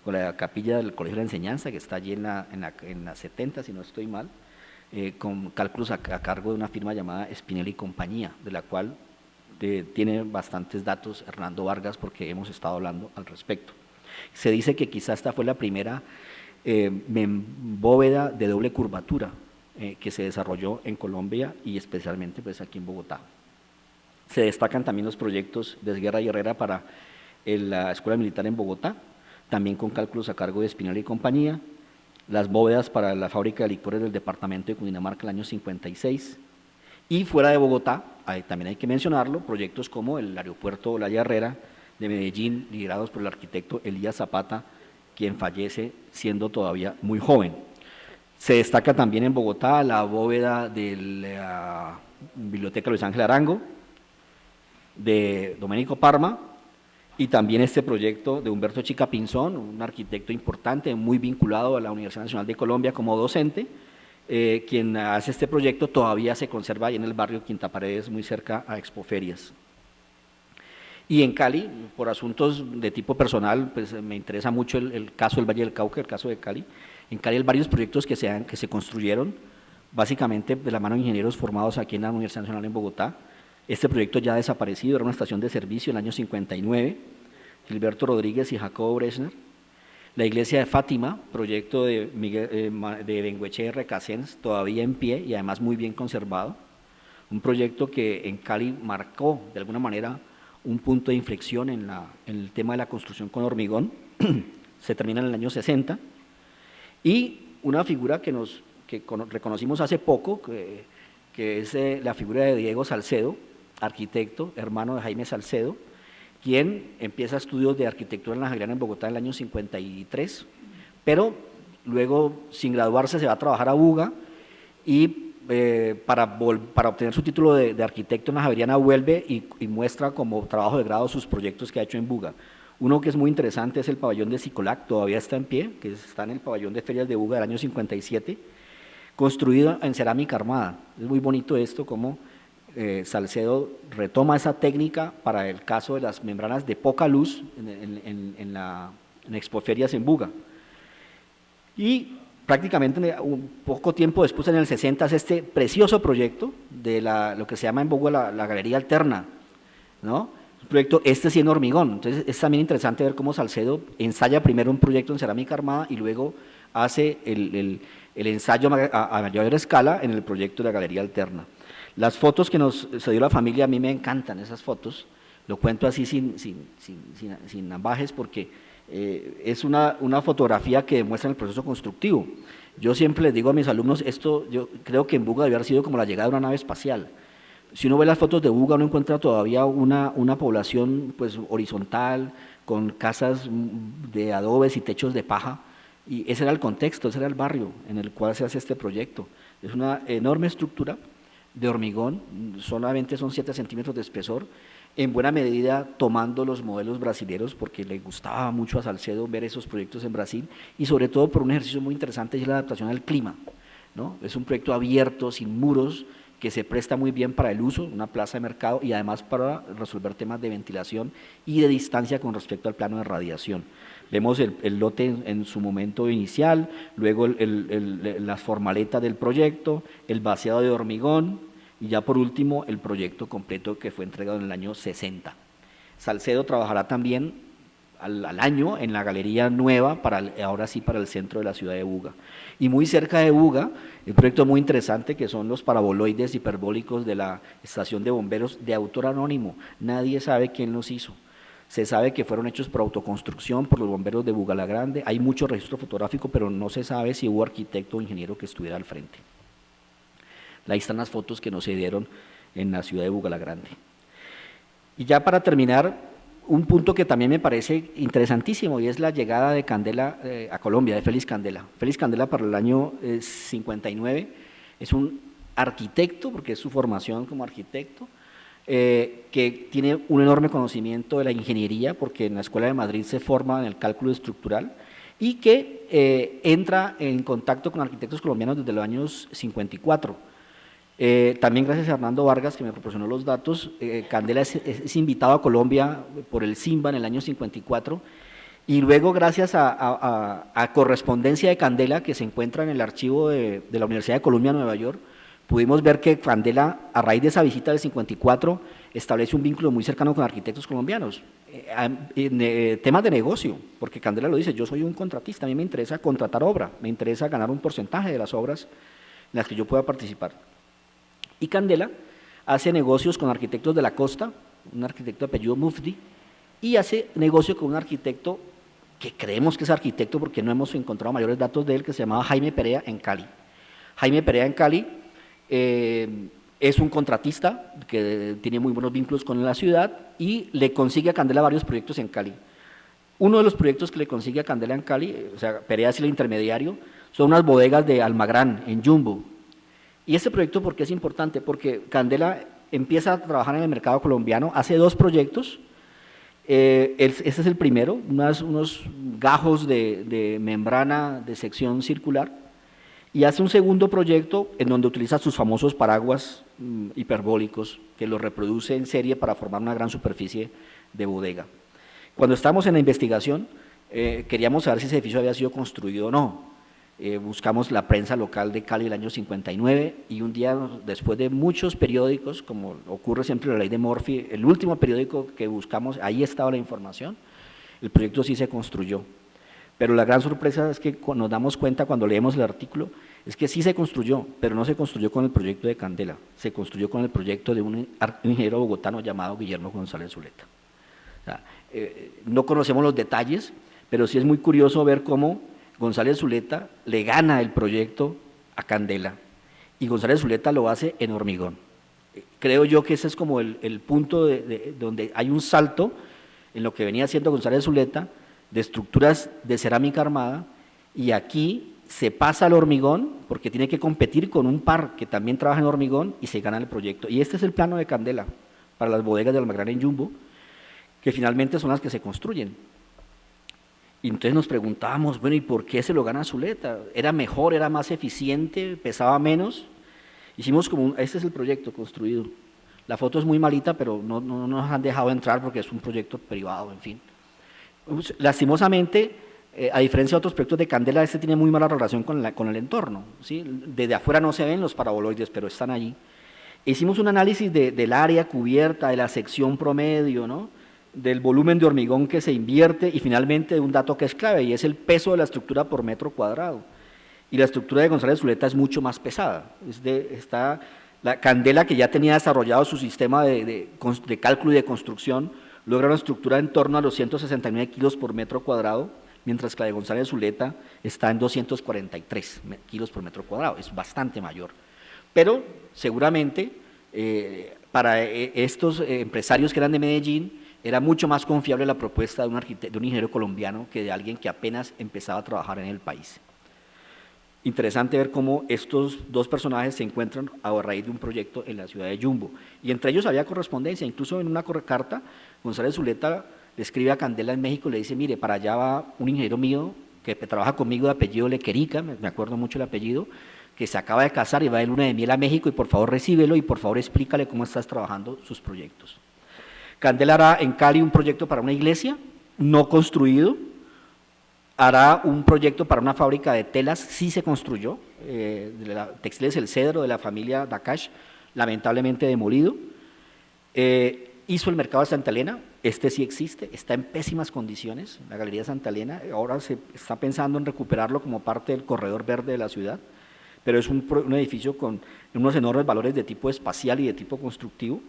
con la capilla del Colegio de la Enseñanza, que está allí en la 70, si no estoy mal, con cálculos a cargo de una firma llamada Spinelli y Compañía, de la cual tiene bastantes datos Hernando Vargas, porque hemos estado hablando al respecto. Se dice que quizás esta fue la primera bóveda de doble curvatura que se desarrolló en Colombia y especialmente pues aquí en Bogotá. Se destacan también los proyectos de Esguerra y Herrera para la Escuela Militar en Bogotá, también con cálculos a cargo de Spinelli y Compañía, las bóvedas para la fábrica de licores del departamento de Cundinamarca en el año 56, y fuera de Bogotá, también hay que mencionarlo, proyectos como el aeropuerto Olaya Herrera de Medellín, liderados por el arquitecto Elías Zapata, quien fallece siendo todavía muy joven. Se destaca también en Bogotá la bóveda de la Biblioteca Luis Ángel Arango, de Domenico Parma, y también este proyecto de Humberto Chica Pinzón, un arquitecto importante, muy vinculado a la Universidad Nacional de Colombia como docente, quien hace este proyecto, todavía se conserva ahí en el barrio Quinta Paredes, muy cerca a Expoferias. Y en Cali, por asuntos de tipo personal, pues me interesa mucho el caso del Valle del Cauca, el caso de Cali. En Cali hay varios proyectos que se construyeron, básicamente de la mano de ingenieros formados aquí en la Universidad Nacional en Bogotá. Este proyecto ya ha desaparecido, era una estación de servicio en el año 59, Gilberto Rodríguez y Jacobo Bresner. La iglesia de Fátima, proyecto de Bengueche Recasens, todavía en pie y además muy bien conservado. Un proyecto que en Cali marcó de alguna manera un punto de inflexión en el tema de la construcción con hormigón. Se termina en el año 60. Y una figura que reconocimos hace poco, que es la figura de Diego Salcedo, arquitecto, hermano de Jaime Salcedo, quien empieza estudios de arquitectura en la Javeriana en Bogotá en el año 53, pero luego, sin graduarse, se va a trabajar a Buga y para obtener su título de arquitecto en la Javeriana vuelve y muestra como trabajo de grado sus proyectos que ha hecho en Buga. Uno que es muy interesante es el pabellón de Sicolac, todavía está en pie, que está en el pabellón de ferias de Buga del año 57, construido en cerámica armada. Es muy bonito esto, como Salcedo retoma esa técnica para el caso de las membranas de poca luz en Expoferias en Buga. Y prácticamente un poco tiempo después, en el 60, hace este precioso proyecto de lo que se llama en Bogotá la Galería Alterna, ¿no? Un proyecto, sí en hormigón. Entonces es también interesante ver cómo Salcedo ensaya primero un proyecto en cerámica armada y luego hace el ensayo a mayor escala en el proyecto de la Galería Alterna. Las fotos que nos dio la familia, a mí me encantan esas fotos, lo cuento así sin ambajes porque es una fotografía que demuestra el proceso constructivo. Yo siempre les digo a mis alumnos, yo creo que en Buga debió haber sido como la llegada de una nave espacial. Si uno ve las fotos de Buga, uno encuentra todavía una población pues, horizontal, con casas de adobes y techos de paja, y ese era el contexto, ese era el barrio en el cual se hace este proyecto. Es una enorme estructura de hormigón, solamente son 7 centímetros de espesor, en buena medida tomando los modelos brasileños, porque le gustaba mucho a Salcedo ver esos proyectos en Brasil, y sobre todo por un ejercicio muy interesante, es la adaptación al clima, ¿no? Es un proyecto abierto, sin muros, que se presta muy bien para el uso, una plaza de mercado, y además para resolver temas de ventilación y de distancia con respecto al plano de radiación. Vemos el lote en su momento inicial, luego la formaleta del proyecto, el vaciado de hormigón, y ya por último el proyecto completo que fue entregado en el año 60. Salcedo trabajará también al año en la galería nueva, ahora sí para el centro de la ciudad de Buga. Y muy cerca de Buga, el proyecto muy interesante que son los paraboloides hiperbólicos de la estación de bomberos de autor anónimo. Nadie sabe quién los hizo. Se sabe que fueron hechos por autoconstrucción por los bomberos de Buga la Grande. Hay mucho registro fotográfico, pero no se sabe si hubo arquitecto o ingeniero que estuviera al frente. Ahí están las fotos que nos se dieron en la ciudad de Buga la Grande. Y ya para terminar, un punto que también me parece interesantísimo y es la llegada de Candela a Colombia, de Félix Candela. Félix Candela para el año 59 es un arquitecto, porque es su formación como arquitecto, que tiene un enorme conocimiento de la ingeniería, porque en la Escuela de Madrid se forma en el cálculo estructural, y que entra en contacto con arquitectos colombianos desde los años 54. También gracias a Hernando Vargas, que me proporcionó los datos, Candela es invitado a Colombia por el SIMBA en el año 54, y luego gracias a correspondencia de Candela, que se encuentra en el archivo de la Universidad de Columbia, Nueva York, pudimos ver que Candela, a raíz de esa visita del 54, establece un vínculo muy cercano con arquitectos colombianos, en temas de negocio, porque Candela lo dice, yo soy un contratista, a mí me interesa contratar obra, me interesa ganar un porcentaje de las obras en las que yo pueda participar. Y Candela hace negocios con arquitectos de la costa, un arquitecto de apellido Mufti, y hace negocio con un arquitecto que creemos que es arquitecto porque no hemos encontrado mayores datos de él, que se llamaba Jaime Perea en Cali. Jaime Perea en Cali es un contratista que tiene muy buenos vínculos con la ciudad y le consigue a Candela varios proyectos en Cali. Uno de los proyectos que le consigue a Candela en Cali, o sea, Perea es el intermediario, son unas bodegas de Almagrán, en Jumbo. Y este proyecto, ¿por qué es importante? Porque Candela empieza a trabajar en el mercado colombiano, hace 2 proyectos. Este es el primero, unos gajos de membrana de sección circular, y hace un segundo proyecto en donde utiliza sus famosos paraguas hiperbólicos, que los reproduce en serie para formar una gran superficie de bodega. Cuando estábamos en la investigación, queríamos saber si ese edificio había sido construido o no. Buscamos la prensa local de Cali el año 59 y un día después de muchos periódicos, como ocurre siempre en la ley de Murphy, el último periódico que buscamos, ahí estaba la información, el proyecto sí se construyó. Pero la gran sorpresa es que nos damos cuenta cuando leemos el artículo, es que sí se construyó, pero no se construyó con el proyecto de Candela, se construyó con el proyecto de un ingeniero bogotano llamado Guillermo González Zuleta. O sea, no conocemos los detalles, pero sí es muy curioso ver cómo González Zuleta le gana el proyecto a Candela y González Zuleta lo hace en hormigón. Creo yo que ese es como el punto donde hay un salto en lo que venía haciendo González Zuleta de estructuras de cerámica armada, y aquí se pasa al hormigón porque tiene que competir con un par que también trabaja en hormigón y se gana el proyecto. Y este es el plano de Candela para las bodegas de Almagrán en Jumbo, que finalmente son las que se construyen. Y entonces nos preguntábamos, bueno, ¿y por qué se lo gana Zuleta? ¿Era mejor, era más eficiente, pesaba menos? Hicimos este es el proyecto construido. La foto es muy malita, pero no nos han dejado entrar porque es un proyecto privado, en fin. Lastimosamente, a diferencia de otros proyectos de Candela, este tiene muy mala relación con el entorno, ¿sí? Desde afuera no se ven los paraboloides, pero están allí. Hicimos un análisis del área cubierta, de la sección promedio, ¿no? Del volumen de hormigón que se invierte y finalmente de un dato que es clave, y es el peso de la estructura por metro cuadrado. Y la estructura de González Zuleta es mucho más pesada. Está la Candela, que ya tenía desarrollado su sistema de cálculo y de construcción, logra una estructura en torno a los 169 kilos por metro cuadrado, mientras que la de González Zuleta está en 243 kilos por metro cuadrado, es bastante mayor. Pero seguramente para estos empresarios que eran de Medellín, era mucho más confiable la propuesta de un ingeniero colombiano que de alguien que apenas empezaba a trabajar en el país. Interesante ver cómo estos dos personajes se encuentran a raíz de un proyecto en la ciudad de Yumbo, y entre ellos había correspondencia, incluso en una carta, González Zuleta le escribe a Candela en México y le dice: mire, para allá va un ingeniero mío que trabaja conmigo de apellido Lequerica, me acuerdo mucho el apellido, que se acaba de casar y va de luna de miel a México, y por favor recíbelo y por favor explícale cómo estás trabajando sus proyectos. Candela hará en Cali un proyecto para una iglesia no construido, hará un proyecto para una fábrica de telas, sí se construyó, Textiles El Cedro, de la familia Dakash, lamentablemente demolido. Hizo el mercado de Santa Elena, este sí existe, está en pésimas condiciones, la Galería Santa Elena, ahora se está pensando en recuperarlo como parte del corredor verde de la ciudad, pero es un edificio con unos enormes valores de tipo espacial y de tipo constructivo.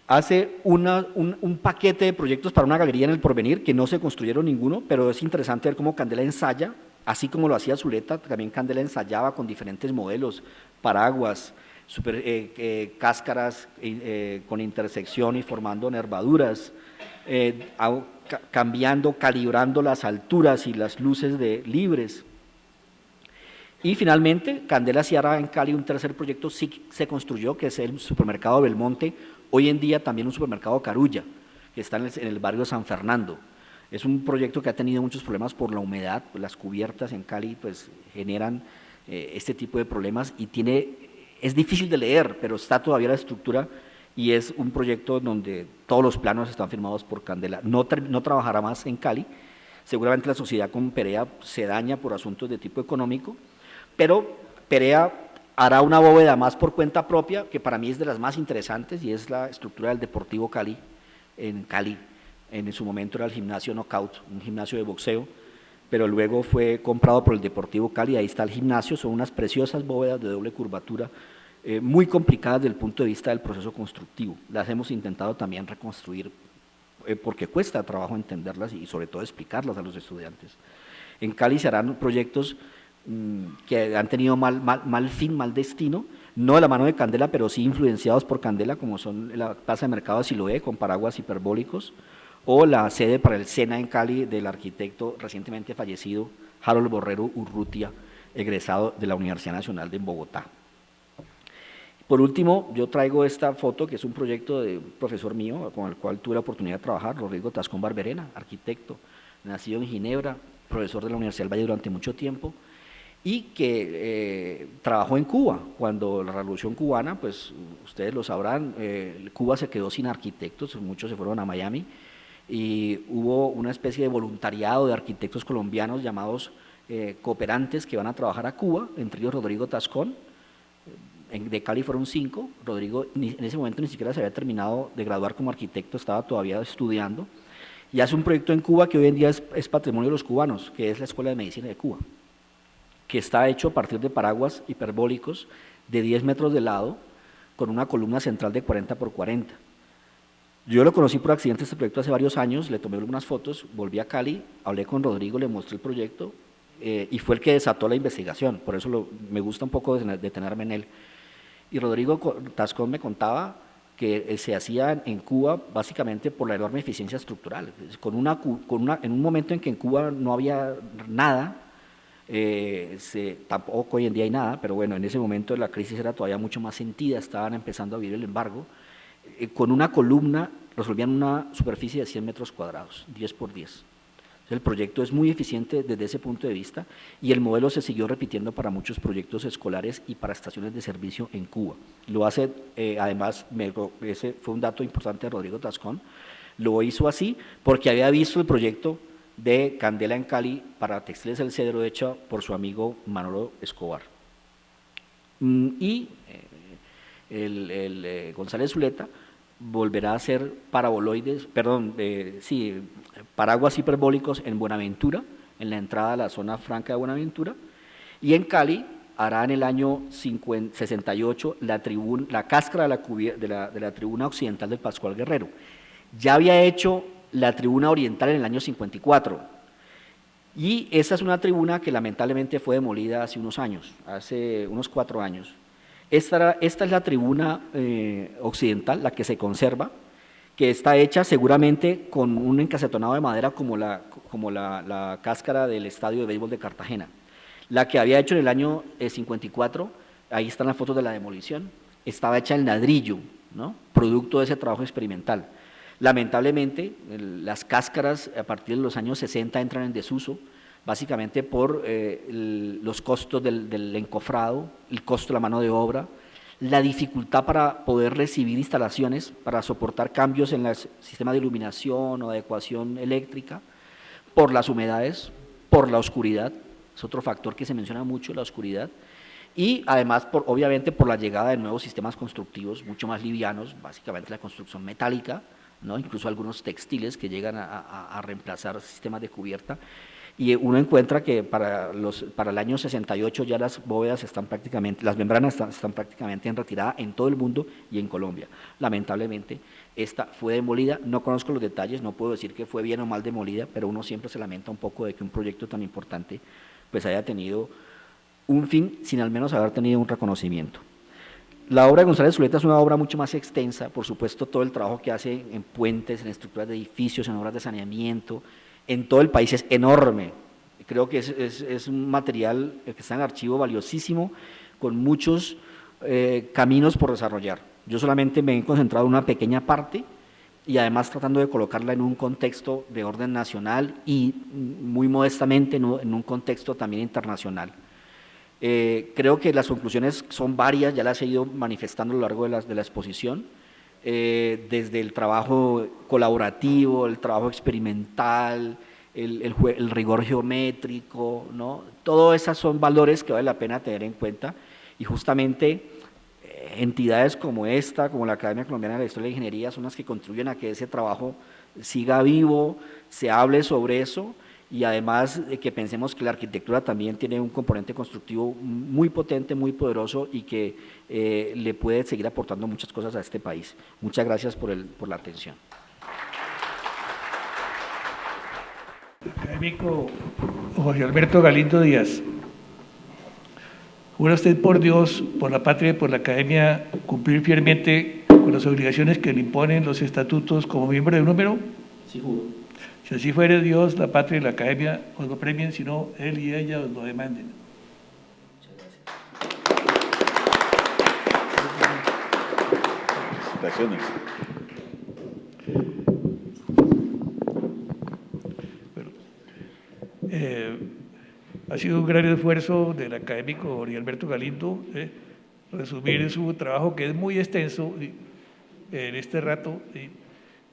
Hace un paquete de proyectos para una galería en el Porvenir, que no se construyeron ninguno, pero es interesante ver cómo Candela ensaya, así como lo hacía Zuleta, también Candela ensayaba con diferentes modelos, paraguas, cáscaras con intersección y formando nervaduras, cambiando, calibrando las alturas y las luces libres. Y finalmente, Candela sí hará en Cali un tercer proyecto, sí se construyó, que es el supermercado Belmonte, hoy en día también un supermercado Carulla, que está en el barrio San Fernando. Es un proyecto que ha tenido muchos problemas por la humedad, pues las cubiertas en Cali pues generan este tipo de problemas, y es difícil de leer, pero está todavía la estructura, y es un proyecto donde todos los planos están firmados por Candela. No trabajará más en Cali, seguramente la sociedad con Perea se daña por asuntos de tipo económico, pero Perea hará una bóveda más por cuenta propia, que para mí es de las más interesantes, y es la estructura del Deportivo Cali, en Cali. En su momento era el gimnasio Knockout, un gimnasio de boxeo, pero luego fue comprado por el Deportivo Cali, ahí está el gimnasio, son unas preciosas bóvedas de doble curvatura, muy complicadas desde el punto de vista del proceso constructivo. Las hemos intentado también reconstruir, porque cuesta trabajo entenderlas y sobre todo explicarlas a los estudiantes. En Cali se harán proyectos que han tenido mal fin, mal destino, no de la mano de Candela, pero sí influenciados por Candela, como son la Plaza de Mercado de Siloé, con paraguas hiperbólicos, o la sede para el SENA en Cali del arquitecto recientemente fallecido Harold Borrero Urrutia, egresado de la Universidad Nacional de Bogotá. Por último, yo traigo esta foto, que es un proyecto de un profesor mío, con el cual tuve la oportunidad de trabajar, Rodrigo Tascón Barberena, arquitecto, nacido en Ginebra, profesor de la Universidad del Valle durante mucho tiempo, y que trabajó en Cuba. Cuando la Revolución Cubana, pues ustedes lo sabrán, Cuba se quedó sin arquitectos, muchos se fueron a Miami, y hubo una especie de voluntariado de arquitectos colombianos llamados cooperantes, que van a trabajar a Cuba, entre ellos Rodrigo Tascón. De Cali fueron 5, Rodrigo en ese momento ni siquiera se había terminado de graduar como arquitecto, estaba todavía estudiando, y hace un proyecto en Cuba que hoy en día es patrimonio de los cubanos, que es la Escuela de Medicina de Cuba, que está hecho a partir de paraguas hiperbólicos de 10 metros de lado, con una columna central de 40 por 40. Yo lo conocí por accidente este proyecto hace varios años, le tomé algunas fotos, volví a Cali, hablé con Rodrigo, le mostré el proyecto, y fue el que desató la investigación, por eso me gusta un poco detenerme en él. Y Rodrigo Tascón me contaba que se hacía en Cuba básicamente por la enorme eficiencia estructural. En un momento en que en Cuba no había nada, tampoco hoy en día hay nada, pero bueno, en ese momento la crisis era todavía mucho más sentida, estaban empezando a vivir el embargo, con una columna resolvían una superficie de 100 metros cuadrados, 10 por 10. El proyecto es muy eficiente desde ese punto de vista, y el modelo se siguió repitiendo para muchos proyectos escolares y para estaciones de servicio en Cuba. Lo hace, además, ese fue un dato importante de Rodrigo Tascón, lo hizo así porque había visto el proyecto de Candela en Cali para Textiles El Cedro, hecha por su amigo Manolo Escobar. Y González Zuleta volverá a hacer paraguas hiperbólicos en Buenaventura, en la entrada a la zona franca de Buenaventura, y en Cali hará en el año 68 la cáscara de la tribuna occidental del Pascual Guerrero. Ya había hecho la tribuna oriental en el año 54, y esa es una tribuna que lamentablemente fue demolida hace unos años, hace unos 4 años. Esta es la tribuna occidental, la que se conserva, que está hecha seguramente con un encasetonado de madera como la cáscara del estadio de béisbol de Cartagena. La que había hecho en el año 54, ahí están las fotos de la demolición, estaba hecha en ladrillo, ¿no?, producto de ese trabajo experimental. Lamentablemente, las cáscaras a partir de los años 60 entran en desuso, básicamente por los costos del encofrado, el costo de la mano de obra, la dificultad para poder recibir instalaciones, para soportar cambios en el sistema de iluminación o adecuación eléctrica, por las humedades, por la oscuridad, es otro factor que se menciona mucho, la oscuridad, y además, obviamente, por la llegada de nuevos sistemas constructivos mucho más livianos, básicamente la construcción metálica, ¿no?, incluso algunos textiles que llegan a reemplazar sistemas de cubierta, y uno encuentra que para el año 68 ya las bóvedas las membranas están prácticamente en retirada en todo el mundo y en Colombia. Lamentablemente, esta fue demolida, no conozco los detalles, no puedo decir que fue bien o mal demolida, pero uno siempre se lamenta un poco de que un proyecto tan importante pues haya tenido un fin sin al menos haber tenido un reconocimiento. La obra de González Zuleta es una obra mucho más extensa, por supuesto todo el trabajo que hace en puentes, en estructuras de edificios, en obras de saneamiento, en todo el país es enorme. Creo que es un material que está en el archivo valiosísimo, con muchos caminos por desarrollar. Yo solamente me he concentrado en una pequeña parte y además tratando de colocarla en un contexto de orden nacional y muy modestamente en un contexto también internacional. Creo que las conclusiones son varias, ya las he ido manifestando a lo largo de la exposición, desde el trabajo colaborativo, el trabajo experimental, el rigor geométrico, ¿no? Todos esos son valores que vale la pena tener en cuenta, y justamente entidades como esta, como la Academia Colombiana de la Historia de la Ingeniería, son las que contribuyen a que ese trabajo siga vivo, se hable sobre eso, y además que pensemos que la arquitectura también tiene un componente constructivo muy potente, muy poderoso, y que le puede seguir aportando muchas cosas a este país. Muchas gracias por la atención. Académico Jorge Alberto Galindo Díaz, ¿jura usted por Dios, por la patria y por la academia cumplir fielmente con las obligaciones que le imponen los estatutos como miembro de número? Sí, juro. Si así fuere, Dios, la patria y la academia os lo premien, si no, él y ella os lo demanden. Felicitaciones. Ha sido un gran esfuerzo del académico Jorge Alberto Galindo resumir su trabajo, que es muy extenso en este rato,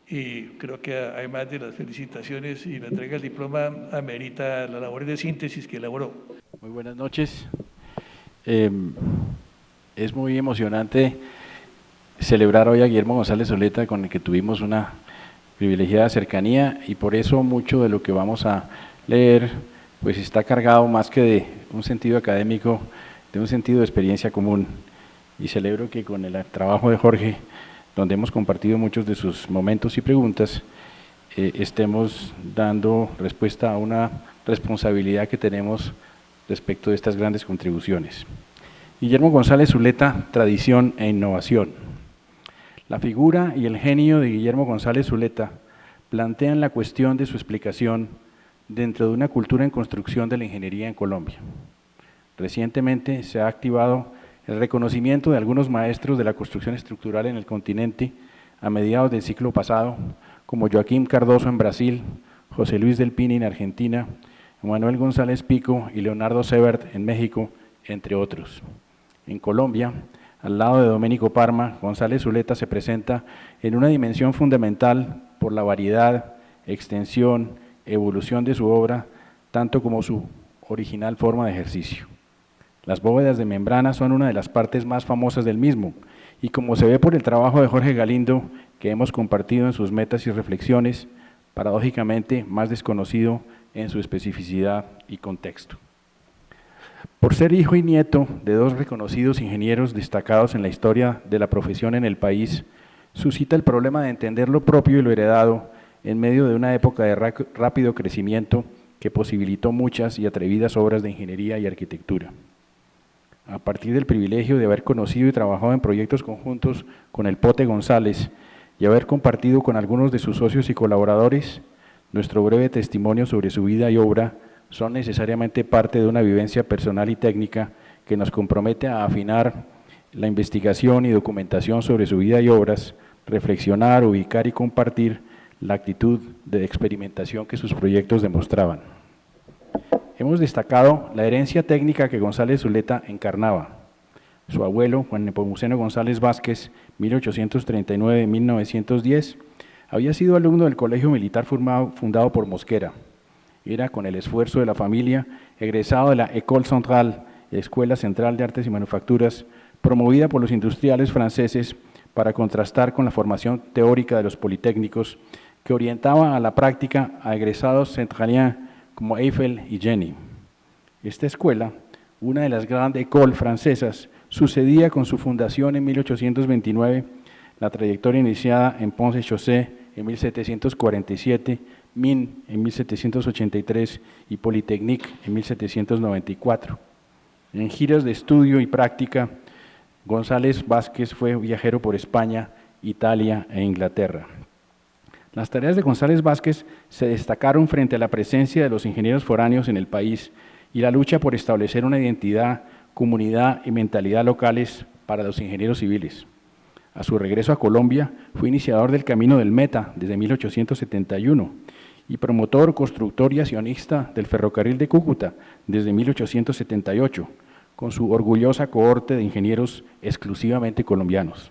y creo que además de las felicitaciones y la entrega del diploma, amerita la labor de síntesis que elaboró. Muy buenas noches. Es muy emocionante celebrar hoy a Guillermo González Zuleta, con el que tuvimos una privilegiada cercanía, y por eso mucho de lo que vamos a leer pues está cargado más que de un sentido académico, de un sentido de experiencia común, y celebro que con el trabajo de Jorge, donde hemos compartido muchos de sus momentos y preguntas, estemos dando respuesta a una responsabilidad que tenemos respecto de estas grandes contribuciones. Guillermo González Zuleta, tradición e innovación. La figura y el genio de Guillermo González Zuleta plantean la cuestión de su explicación dentro de una cultura en construcción de la ingeniería en Colombia. Recientemente se ha activado el reconocimiento de algunos maestros de la construcción estructural en el continente a mediados del siglo pasado, como Joaquín Cardoso en Brasil, José Luis del Pini en Argentina, Manuel González Pico y Leonardo Sebert en México, entre otros. En Colombia, al lado de Domenico Parma, González Zuleta se presenta en una dimensión fundamental por la variedad, extensión evolución de su obra, tanto como su original forma de ejercicio. Las bóvedas de membrana son una de las partes más famosas del mismo, y como se ve por el trabajo de Jorge Galindo, que hemos compartido en sus metas y reflexiones, paradójicamente más desconocido en su especificidad y contexto. Por ser hijo y nieto de dos reconocidos ingenieros destacados en la historia de la profesión en el país, suscita el problema de entender lo propio y lo heredado en medio de una época de rápido crecimiento que posibilitó muchas y atrevidas obras de ingeniería y arquitectura. A partir del privilegio de haber conocido y trabajado en proyectos conjuntos con el Pote González y haber compartido con algunos de sus socios y colaboradores, nuestro breve testimonio sobre su vida y obra son necesariamente parte de una vivencia personal y técnica que nos compromete a afinar la investigación y documentación sobre su vida y obras, reflexionar, ubicar y compartir la actitud de experimentación que sus proyectos demostraban. Hemos destacado la herencia técnica que González Zuleta encarnaba. Su abuelo, Juan Nepomuceno González Vázquez, 1839-1910, había sido alumno del Colegio Militar fundado por Mosquera. Era, con el esfuerzo de la familia, egresado de la École Centrale, Escuela Central de Artes y Manufacturas, promovida por los industriales franceses para contrastar con la formación teórica de los politécnicos, que orientaba a la práctica a egresados centraliens como Eiffel y Jenny. Esta escuela, una de las grandes écoles francesas, sucedía con su fundación en 1829, la trayectoria iniciada en Pont-de-Chaussée en 1747, Mines en 1783 y Polytechnique en 1794. En giras de estudio y práctica, González Vázquez fue viajero por España, Italia e Inglaterra. Las tareas de González Vázquez se destacaron frente a la presencia de los ingenieros foráneos en el país y la lucha por establecer una identidad, comunidad y mentalidad locales para los ingenieros civiles. A su regreso a Colombia, fue iniciador del Camino del Meta desde 1871 y promotor, constructor y accionista del Ferrocarril de Cúcuta desde 1878, con su orgullosa cohorte de ingenieros exclusivamente colombianos.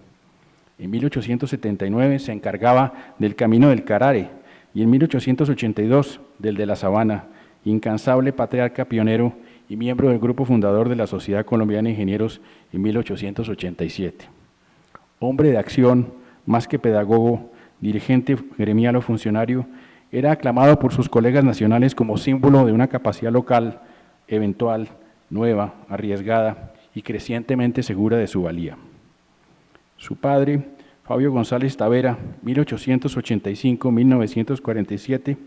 En 1879 se encargaba del Camino del Carare y en 1882 del de la Sabana, incansable patriarca pionero y miembro del grupo fundador de la Sociedad Colombiana de Ingenieros en 1887. Hombre de acción, más que pedagogo, dirigente gremial o funcionario, era aclamado por sus colegas nacionales como símbolo de una capacidad local, eventual, nueva, arriesgada y crecientemente segura de su valía. Su padre, Fabio González Tavera, 1885-1947,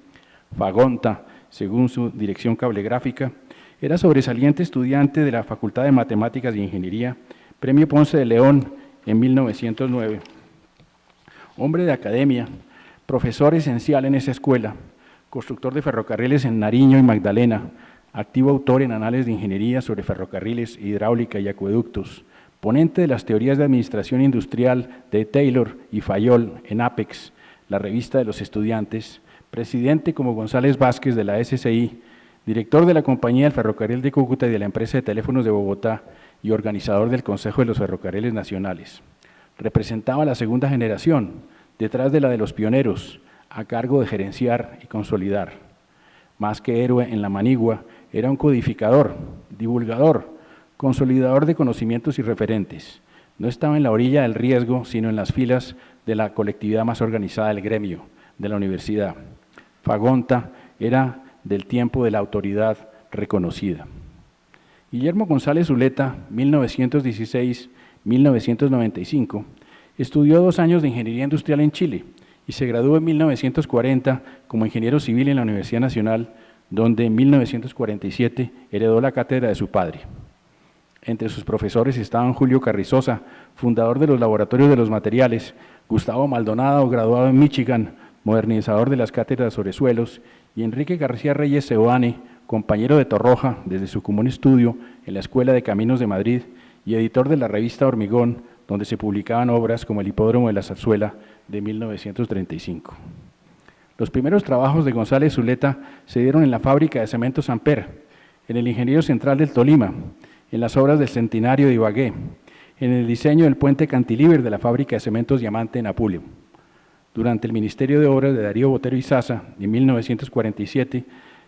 Fagonta, según su dirección cablegráfica, era sobresaliente estudiante de la Facultad de Matemáticas y Ingeniería, Premio Ponce de León en 1909. Hombre de academia, profesor esencial en esa escuela, constructor de ferrocarriles en Nariño y Magdalena, activo autor en anales de ingeniería sobre ferrocarriles, hidráulica y acueductos, ponente de las teorías de administración industrial de Taylor y Fayol en Apex, la revista de los estudiantes, presidente como González Vázquez de la SCI, director de la Compañía del Ferrocarril de Cúcuta y de la Empresa de Teléfonos de Bogotá y organizador del Consejo de los Ferrocarriles Nacionales. Representaba a la segunda generación, detrás de la de los pioneros, a cargo de gerenciar y consolidar. Más que héroe en la manigua, era un codificador, divulgador, consolidador de conocimientos y referentes. No estaba en la orilla del riesgo, sino en las filas de la colectividad más organizada del gremio, de la universidad. Fagonta era del tiempo de la autoridad reconocida. Guillermo González Zuleta, 1916-1995, estudió 2 años de Ingeniería Industrial en Chile y se graduó en 1940 como ingeniero civil en la Universidad Nacional, donde en 1947 heredó la cátedra de su padre. Entre sus profesores estaban Julio Carrizosa, fundador de los Laboratorios de los Materiales, Gustavo Maldonado, graduado en Michigan, modernizador de las cátedras sobre suelos, y Enrique García Reyes Seoane, compañero de Torroja desde su común estudio en la Escuela de Caminos de Madrid y editor de la revista Hormigón, donde se publicaban obras como El Hipódromo de la Zarzuela de 1935. Los primeros trabajos de González Zuleta se dieron en la fábrica de cementos Amper, en el Ingenio Central del Tolima, en las obras del Centenario de Ibagué, en el diseño del puente cantilever de la fábrica de cementos Diamante en Apuleo. Durante el Ministerio de Obras de Darío Botero Izaza, en 1947,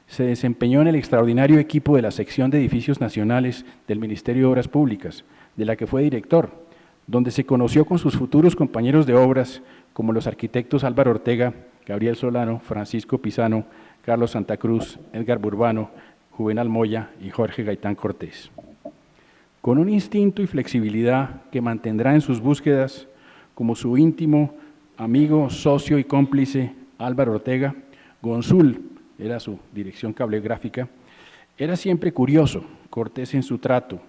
se desempeñó en el extraordinario equipo de la Sección de Edificios Nacionales del Ministerio de Obras Públicas, de la que fue director, donde se conoció con sus futuros compañeros de obras, como los arquitectos Álvaro Ortega, Gabriel Solano, Francisco Pisano, Carlos Santa Cruz, Edgar Burbano, Juvenal Moya y Jorge Gaitán Cortés. Con un instinto y flexibilidad que mantendrá en sus búsquedas, como su íntimo amigo, socio y cómplice Álvaro Ortega, Gonzul era su dirección cablegráfica, era siempre curioso, cortés en su trato,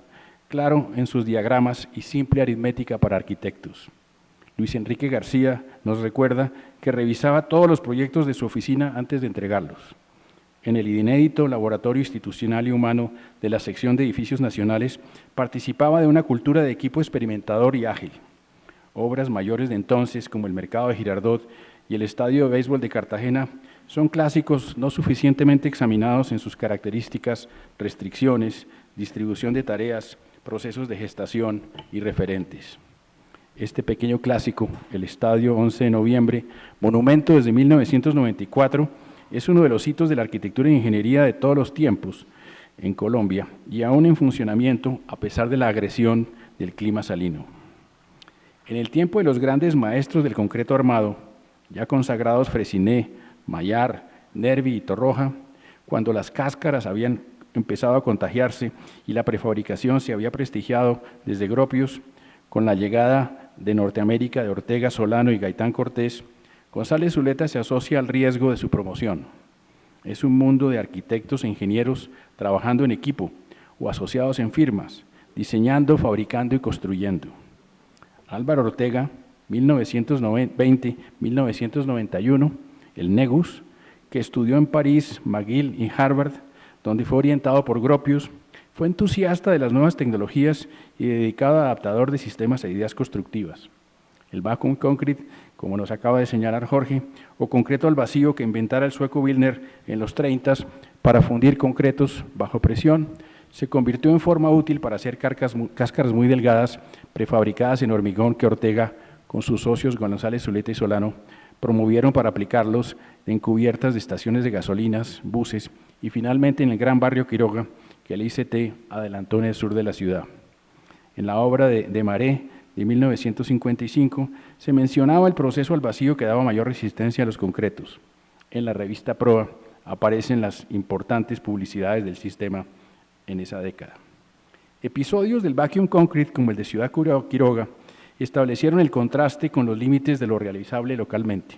claro en sus diagramas y simple aritmética para arquitectos. Luis Enrique García nos recuerda que revisaba todos los proyectos de su oficina antes de entregarlos. En el inédito Laboratorio Institucional y Humano de la Sección de Edificios Nacionales participaba de una cultura de equipo experimentador y ágil. Obras mayores de entonces, como el Mercado de Girardot y el Estadio de Béisbol de Cartagena, son clásicos no suficientemente examinados en sus características, restricciones, distribución de tareas, procesos de gestación y referentes. Este pequeño clásico, el Estadio 11 de Noviembre, monumento desde 1994, es uno de los hitos de la arquitectura e ingeniería de todos los tiempos en Colombia y aún en funcionamiento a pesar de la agresión del clima salino. En el tiempo de los grandes maestros del concreto armado, ya consagrados Fresiné, Mayar, Nervi y Torroja, cuando las cáscaras habían empezado a contagiarse y la prefabricación se había prestigiado desde Gropius, con la llegada de Norteamérica de Ortega, Solano y Gaitán Cortés, González Zuleta se asocia al riesgo de su promoción. Es un mundo de arquitectos e ingenieros trabajando en equipo o asociados en firmas, diseñando, fabricando y construyendo. Álvaro Ortega, 1920-1991, el Negus, que estudió en París, McGill y Harvard, donde fue orientado por Gropius, fue entusiasta de las nuevas tecnologías y dedicado a adaptador de sistemas e ideas constructivas. El vacuum concrete, como nos acaba de señalar Jorge, o concreto al vacío que inventara el sueco Wilner en los 30 para fundir concretos bajo presión, se convirtió en forma útil para hacer cáscaras muy delgadas, prefabricadas en hormigón que Ortega, con sus socios González Zuleta y Solano, promovieron para aplicarlos en cubiertas de estaciones de gasolinas, buses y finalmente en el gran barrio Quiroga, que el ICT adelantó en el sur de la ciudad. En la obra de Maré, de 1955, se mencionaba el proceso al vacío que daba mayor resistencia a los concretos. En la revista Proa aparecen las importantes publicidades del sistema en esa década. Episodios del vacuum concrete, como el de Ciudad Quiroga, establecieron el contraste con los límites de lo realizable localmente.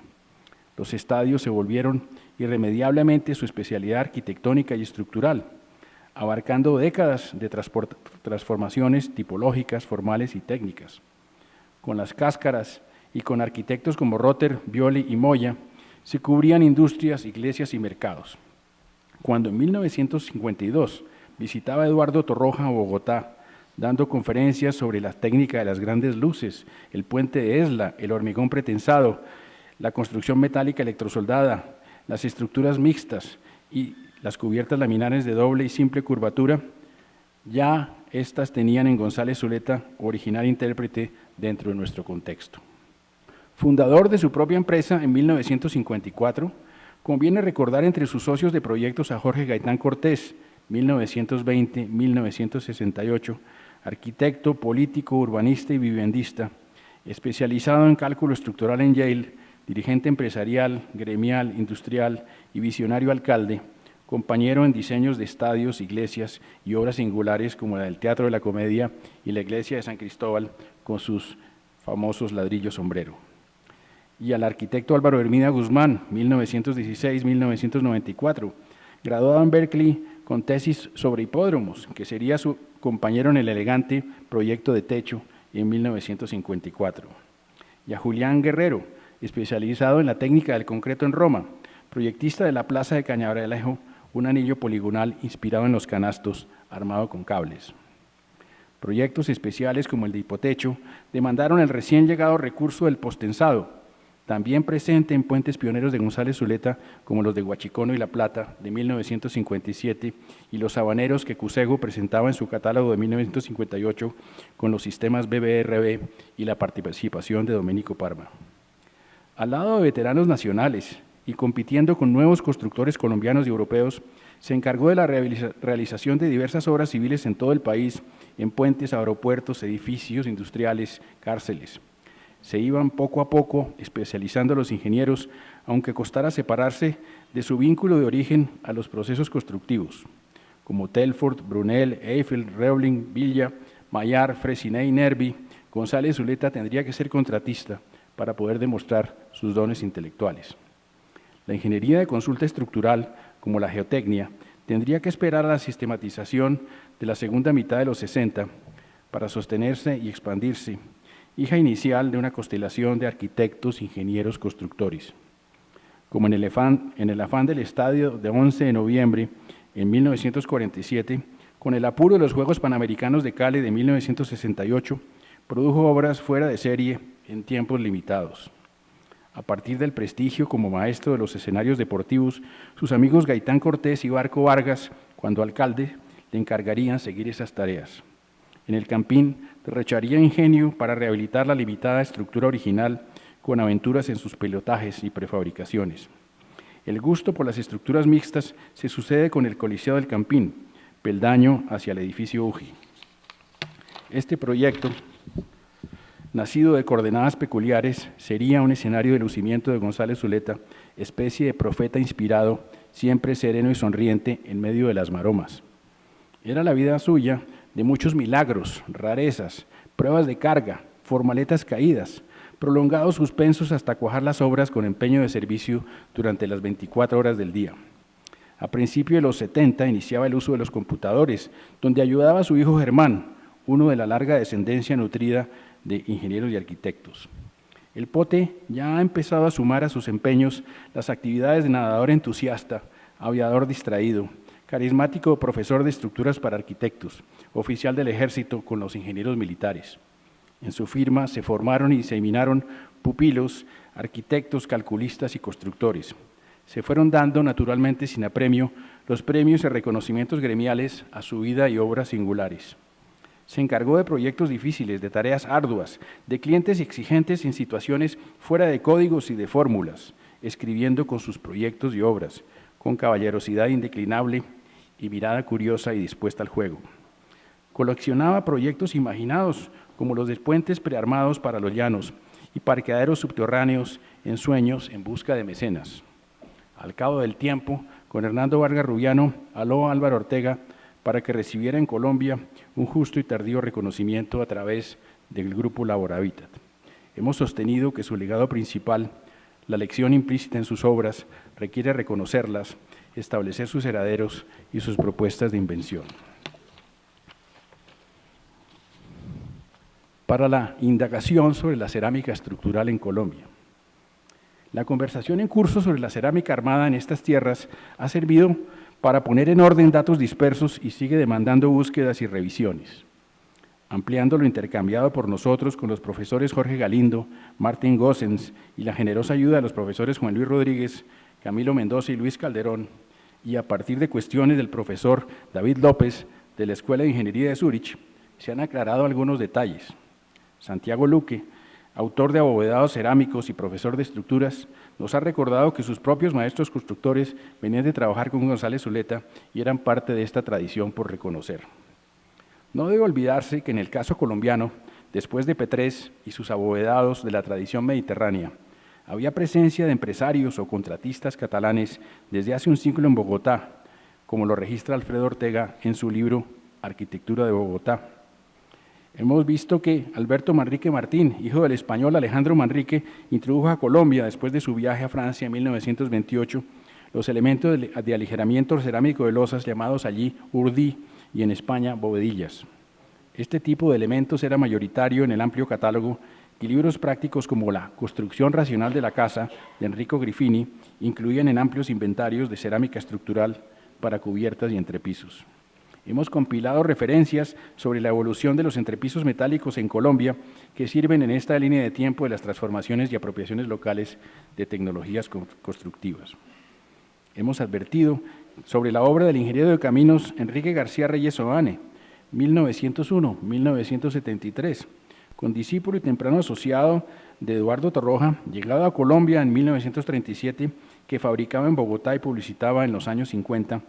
Los estadios se volvieron irremediablemente su especialidad arquitectónica y estructural, abarcando décadas de transformaciones tipológicas, formales y técnicas. Con las cáscaras y con arquitectos como Rotter, Violi y Moya, se cubrían industrias, iglesias y mercados. Cuando en 1952 visitaba Eduardo Torroja a Bogotá, dando conferencias sobre la técnica de las grandes luces, el puente de Esla, el hormigón pretensado, la construcción metálica electrosoldada, las estructuras mixtas y las cubiertas laminares de doble y simple curvatura, ya estas tenían en González Zuleta original intérprete dentro de nuestro contexto. Fundador de su propia empresa en 1954, conviene recordar entre sus socios de proyectos a Jorge Gaitán Cortés, 1920-1968, arquitecto, político, urbanista y viviendista, especializado en cálculo estructural en Yale, dirigente empresarial, gremial, industrial y visionario alcalde, compañero en diseños de estadios, iglesias y obras singulares como la del Teatro de la Comedia y la Iglesia de San Cristóbal con sus famosos ladrillos sombrero. Y al arquitecto Álvaro Hermida Guzmán, 1916-1994, graduado en Berkeley con tesis sobre hipódromos, que sería su compañero en el elegante proyecto de techo en 1954. Y a Julián Guerrero, especializado en la técnica del concreto en Roma, proyectista de la Plaza de Cañabralejo, un anillo poligonal inspirado en los canastos, armado con cables. Proyectos especiales como el de hipotecho demandaron el recién llegado recurso del postensado, también presente en puentes pioneros de González Zuleta, como los de Huachicono y La Plata, de 1957, y los habaneros que Cusego presentaba en su catálogo de 1958, con los sistemas BBRB y la participación de Domenico Parma. Al lado de veteranos nacionales y compitiendo con nuevos constructores colombianos y europeos, se encargó de la realización de diversas obras civiles en todo el país, en puentes, aeropuertos, edificios industriales, cárceles. Se iban poco a poco especializando a los ingenieros, aunque costara separarse de su vínculo de origen a los procesos constructivos, como Telford, Brunel, Eiffel, Reublin, Villa, Maillard, Freycinet y Nervi. González Zuleta tendría que ser contratista para poder demostrar sus dones intelectuales. La ingeniería de consulta estructural, como la geotecnia, tendría que esperar a la sistematización de la segunda mitad de los 60 para sostenerse y expandirse, hija inicial de una constelación de arquitectos, ingenieros, constructores. Como en el afán del estadio de 11 de noviembre en 1947, con el apuro de los Juegos Panamericanos de Cali de 1968, produjo obras fuera de serie en tiempos limitados. A partir del prestigio como maestro de los escenarios deportivos, sus amigos Gaitán Cortés y Barco Vargas, cuando alcalde, le encargarían seguir esas tareas. En el Campín, derrocharía ingenio para rehabilitar la limitada estructura original con aventuras en sus pilotajes y prefabricaciones. El gusto por las estructuras mixtas se sucede con el Coliseo del Campín, peldaño hacia el edificio UJI. Este proyecto, nacido de coordenadas peculiares, sería un escenario de lucimiento de González Zuleta, especie de profeta inspirado, siempre sereno y sonriente en medio de las maromas. Era la vida suya de muchos milagros, rarezas, pruebas de carga, formaletas caídas, prolongados suspensos hasta cuajar las obras con empeño de servicio durante las 24 horas del día. A principios de los 70 iniciaba el uso de los computadores, donde ayudaba a su hijo Germán, uno de la larga descendencia nutrida de ingenieros y arquitectos. El Pote ya ha empezado a sumar a sus empeños las actividades de nadador entusiasta, aviador distraído, carismático profesor de estructuras para arquitectos, oficial del ejército con los ingenieros militares. En su firma se formaron y seminaron pupilos, arquitectos, calculistas y constructores. Se fueron dando naturalmente sin apremio los premios y reconocimientos gremiales a su vida y obras singulares. Se encargó de proyectos difíciles, de tareas arduas, de clientes exigentes en situaciones fuera de códigos y de fórmulas, escribiendo con sus proyectos y obras, con caballerosidad indeclinable y mirada curiosa y dispuesta al juego. Coleccionaba proyectos imaginados, como los de puentes prearmados para los llanos y parqueaderos subterráneos en sueños en busca de mecenas. Al cabo del tiempo, con Hernando Vargas Rubiano, aló a Álvaro Ortega para que recibiera en Colombia un justo y tardío reconocimiento a través del Grupo Laboravitat. Hemos sostenido que su legado principal, la lección implícita en sus obras, requiere reconocerlas, establecer sus herederos y sus propuestas de invención. Para la indagación sobre la cerámica estructural en Colombia. La conversación en curso sobre la cerámica armada en estas tierras ha servido para poner en orden datos dispersos y sigue demandando búsquedas y revisiones. Ampliando lo intercambiado por nosotros con los profesores Jorge Galindo, Martín Gossens y la generosa ayuda de los profesores Juan Luis Rodríguez, Camilo Mendoza y Luis Calderón, y a partir de cuestiones del profesor David López de la Escuela de Ingeniería de Zúrich, se han aclarado algunos detalles. Santiago Luque, autor de Abovedados Cerámicos y profesor de estructuras, nos ha recordado que sus propios maestros constructores venían de trabajar con González Zuleta y eran parte de esta tradición por reconocer. No debe olvidarse que en el caso colombiano, después de Petrés y sus abovedados de la tradición mediterránea, había presencia de empresarios o contratistas catalanes desde hace un siglo en Bogotá, como lo registra Alfredo Ortega en su libro Arquitectura de Bogotá. Hemos visto que Alberto Manrique Martín, hijo del español Alejandro Manrique, introdujo a Colombia, después de su viaje a Francia en 1928, los elementos de aligeramiento cerámico de losas llamados allí urdí y en España bovedillas. Este tipo de elementos era mayoritario en el amplio catálogo y libros prácticos como La construcción racional de la casa, de Enrico Griffini, incluían en amplios inventarios de cerámica estructural para cubiertas y entrepisos. Hemos compilado referencias sobre la evolución de los entrepisos metálicos en Colombia que sirven en esta línea de tiempo de las transformaciones y apropiaciones locales de tecnologías constructivas. Hemos advertido sobre la obra del ingeniero de caminos Enrique García Reyes Oane, 1901-1973, condiscípulo y temprano asociado de Eduardo Torroja, llegado a Colombia en 1937, que fabricaba en Bogotá y publicitaba en los años 50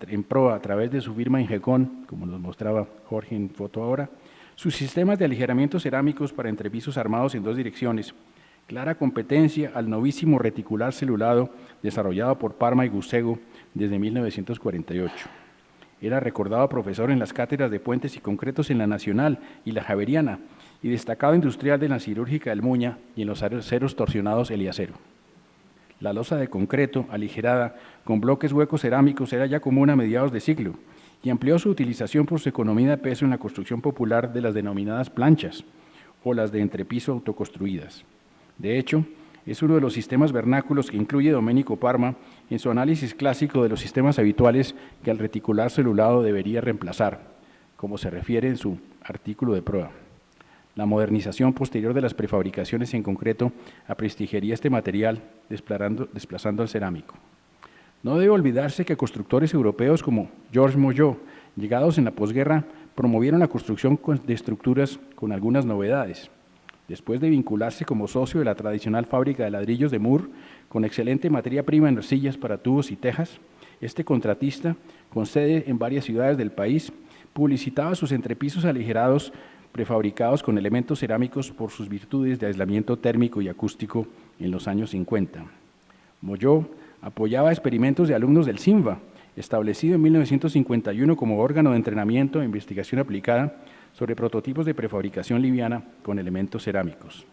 en proa, a través de su firma Ingecon, como nos mostraba Jorge en foto ahora, sus sistemas de aligeramiento cerámicos para entrepisos armados en 2 direcciones, clara competencia al novísimo reticular celulado desarrollado por Parma y Gusego desde 1948. Era recordado profesor en las cátedras de puentes y concretos en la Nacional y la Javeriana y destacado industrial de la Cirúrgica del Muña y en los aceros torsionados Eliacero. La losa de concreto aligerada con bloques huecos cerámicos era ya común a mediados de siglo y amplió su utilización por su economía de peso en la construcción popular de las denominadas planchas o las de entrepiso autoconstruidas. De hecho, es uno de los sistemas vernáculos que incluye Domenico Parma en su análisis clásico de los sistemas habituales que al reticular celulado debería reemplazar, como se refiere en su artículo de prueba. La modernización posterior de las prefabricaciones en concreto aprestigiaría este material, desplazando al cerámico. No debe olvidarse que constructores europeos como Georges Moyot, llegados en la posguerra, promovieron la construcción de estructuras con algunas novedades. Después de vincularse como socio de la tradicional fábrica de ladrillos de Moore, con excelente materia prima en arcillas para tubos y tejas, este contratista, con sede en varias ciudades del país, publicitaba sus entrepisos aligerados prefabricados con elementos cerámicos por sus virtudes de aislamiento térmico y acústico en los años 50. Moyot apoyaba experimentos de alumnos del CINVA, establecido en 1951 como órgano de entrenamiento e investigación aplicada sobre prototipos de prefabricación liviana con elementos cerámicos.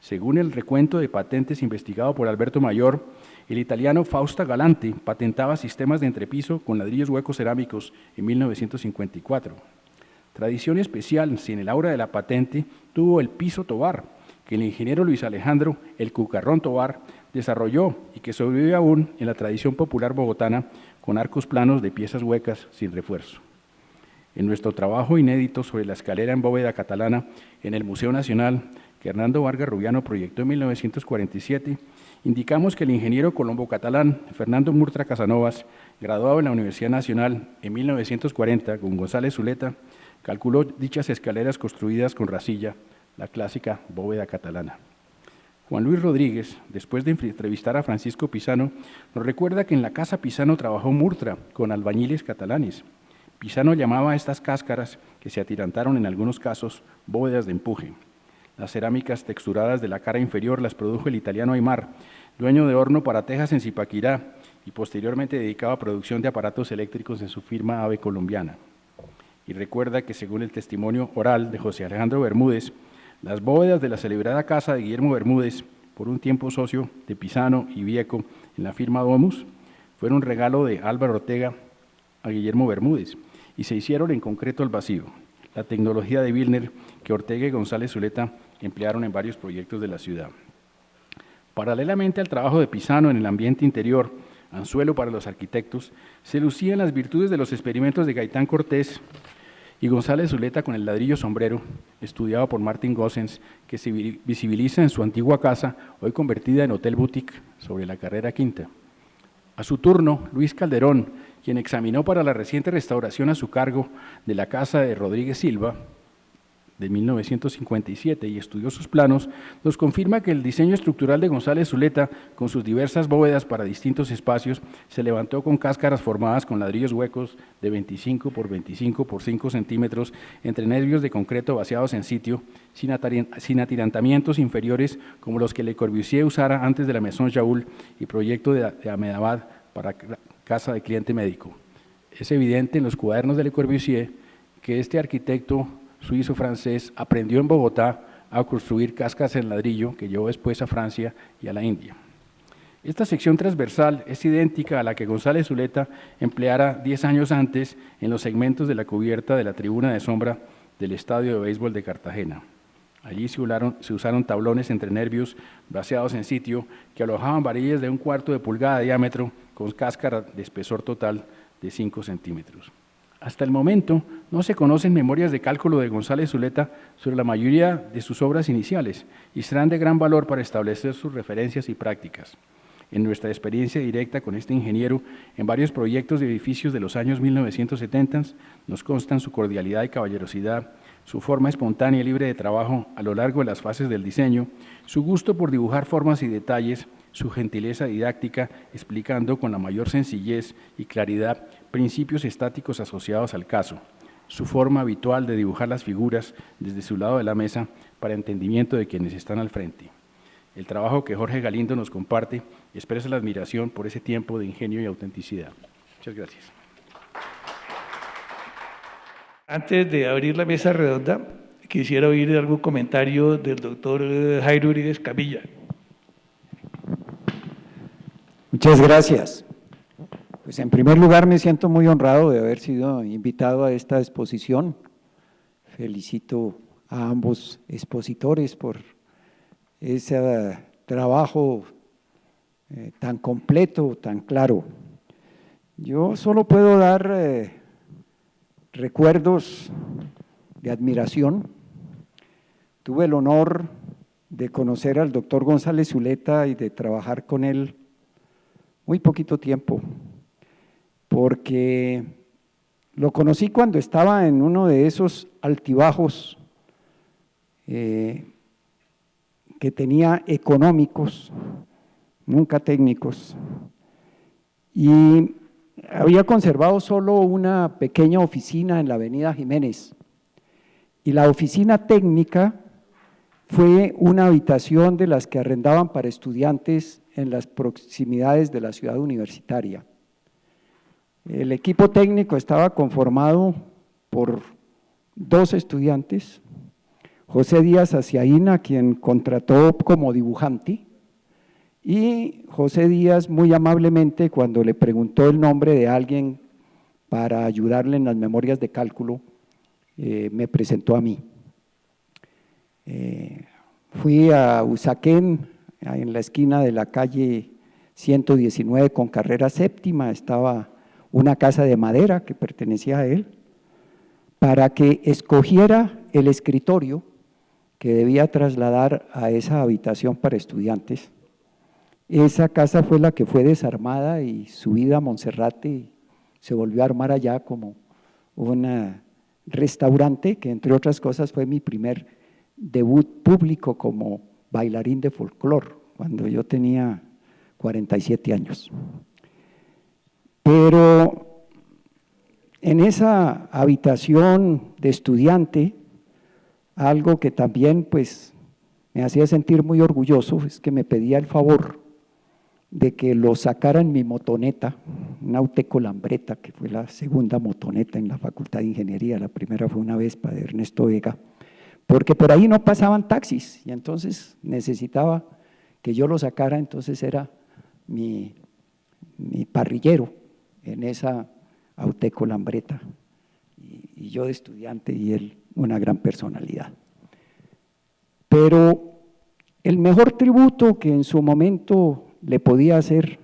Según el recuento de patentes investigado por Alberto Mayor, el italiano Fausto Galante patentaba sistemas de entrepiso con ladrillos huecos cerámicos en 1954. Tradición especial, sin el aura de la patente, tuvo el piso Tovar, que el ingeniero Luis Alejandro El Cucarrón Tovar desarrolló y que sobrevive aún en la tradición popular bogotana con arcos planos de piezas huecas sin refuerzo. En nuestro trabajo inédito sobre la escalera en bóveda catalana en el Museo Nacional, que Hernando Vargas Rubiano proyectó en 1947, indicamos que el ingeniero colombo-catalán Fernando Murtra Casanovas, graduado en la Universidad Nacional en 1940 con González Zuleta, calculó dichas escaleras construidas con racilla, la clásica bóveda catalana. Juan Luis Rodríguez, después de entrevistar a Francisco Pisano, nos recuerda que en la casa Pisano trabajó Murtra con albañiles catalanes. Pisano llamaba a estas cáscaras, que se atirantaron en algunos casos, bóvedas de empuje. Las cerámicas texturadas de la cara inferior las produjo el italiano Aymar, dueño de horno para tejas en Zipaquirá y posteriormente dedicado a producción de aparatos eléctricos en su firma AVE colombiana. Y recuerda que según el testimonio oral de José Alejandro Bermúdez, las bóvedas de la celebrada casa de Guillermo Bermúdez, por un tiempo socio de Pisano y Vieco en la firma Domus, fueron un regalo de Álvaro Ortega a Guillermo Bermúdez y se hicieron en concreto al vacío, la tecnología de Wilner que Ortega y González Zuleta emplearon en varios proyectos de la ciudad. Paralelamente al trabajo de Pisano en el ambiente interior, anzuelo para los arquitectos, se lucían las virtudes de los experimentos de Gaitán Cortés y González Zuleta con el ladrillo sombrero, estudiado por Martin Gossens, que se visibiliza en su antigua casa, hoy convertida en hotel boutique, sobre la carrera Quinta. A su turno, Luis Calderón, quien examinó para la reciente restauración a su cargo de la casa de Rodríguez Silva, de 1957, y estudió sus planos, nos confirma que el diseño estructural de González Zuleta, con sus diversas bóvedas para distintos espacios, se levantó con cáscaras formadas con ladrillos huecos de 25 por 25 por 5 centímetros entre nervios de concreto vaciados en sitio, sin atirantamientos inferiores como los que Le Corbusier usara antes de la Maison Jaoul y proyecto de Ahmedabad para casa de cliente médico. Es evidente en los cuadernos de Le Corbusier que este arquitecto suizo-francés aprendió en Bogotá a construir cáscaras en ladrillo que llevó después a Francia y a la India. Esta sección transversal es idéntica a la que González Zuleta empleara 10 años antes en los segmentos de la cubierta de la tribuna de sombra del estadio de béisbol de Cartagena. Allí se usaron tablones entre nervios braseados en sitio que alojaban varillas de 1/4 de pulgada de diámetro con cáscara de espesor total de 5 centímetros. Hasta el momento no se conocen memorias de cálculo de González Zuleta sobre la mayoría de sus obras iniciales y serán de gran valor para establecer sus referencias y prácticas. En nuestra experiencia directa con este ingeniero en varios proyectos de edificios de los años 1970 nos constan su cordialidad y caballerosidad, su forma espontánea y libre de trabajo a lo largo de las fases del diseño, su gusto por dibujar formas y detalles, su gentileza didáctica, explicando con la mayor sencillez y claridad principios estáticos asociados al caso, su forma habitual de dibujar las figuras desde su lado de la mesa para entendimiento de quienes están al frente. El trabajo que Jorge Galindo nos comparte expresa la admiración por ese tiempo de ingenio y autenticidad. Muchas gracias. Antes de abrir la mesa redonda, quisiera oír algún comentario del doctor Jairo Uribe Escamilla. Muchas gracias. Pues en primer lugar me siento muy honrado de haber sido invitado a esta exposición. Felicito a ambos expositores por ese trabajo tan completo, tan claro. Yo solo puedo dar recuerdos de admiración. Tuve el honor de conocer al doctor González Zuleta y de trabajar con él muy poquito tiempo, porque lo conocí cuando estaba en uno de esos altibajos que tenía económicos, nunca técnicos, y había conservado solo una pequeña oficina en la avenida Jiménez, y la oficina técnica fue una habitación de las que arrendaban para estudiantes en las proximidades de la ciudad universitaria. El equipo técnico estaba conformado por 2 estudiantes, José Díaz Aciaína, quien contrató como dibujante, y José Díaz muy amablemente, cuando le preguntó el nombre de alguien para ayudarle en las memorias de cálculo, me presentó a mí. Fui a Usaquén, en la esquina de la calle 119 con carrera séptima, estaba una casa de madera que pertenecía a él, para que escogiera el escritorio que debía trasladar a esa habitación para estudiantes. Esa casa fue la que fue desarmada y subida a Monserrate y se volvió a armar allá como un restaurante que, entre otras cosas, fue mi primer debut público como bailarín de folclore, cuando yo tenía 47 años. Pero en esa habitación de estudiante, algo que también pues me hacía sentir muy orgulloso es que me pedía el favor de que lo sacara en mi motoneta, una Auteco Lambretta, que fue la segunda motoneta en la Facultad de Ingeniería, la primera fue una Vespa de Ernesto Vega, porque por ahí no pasaban taxis y entonces necesitaba que yo lo sacara, entonces era mi parrillero en esa Auteco Lambretta, y yo de estudiante y él una gran personalidad. Pero el mejor tributo que en su momento le podía hacer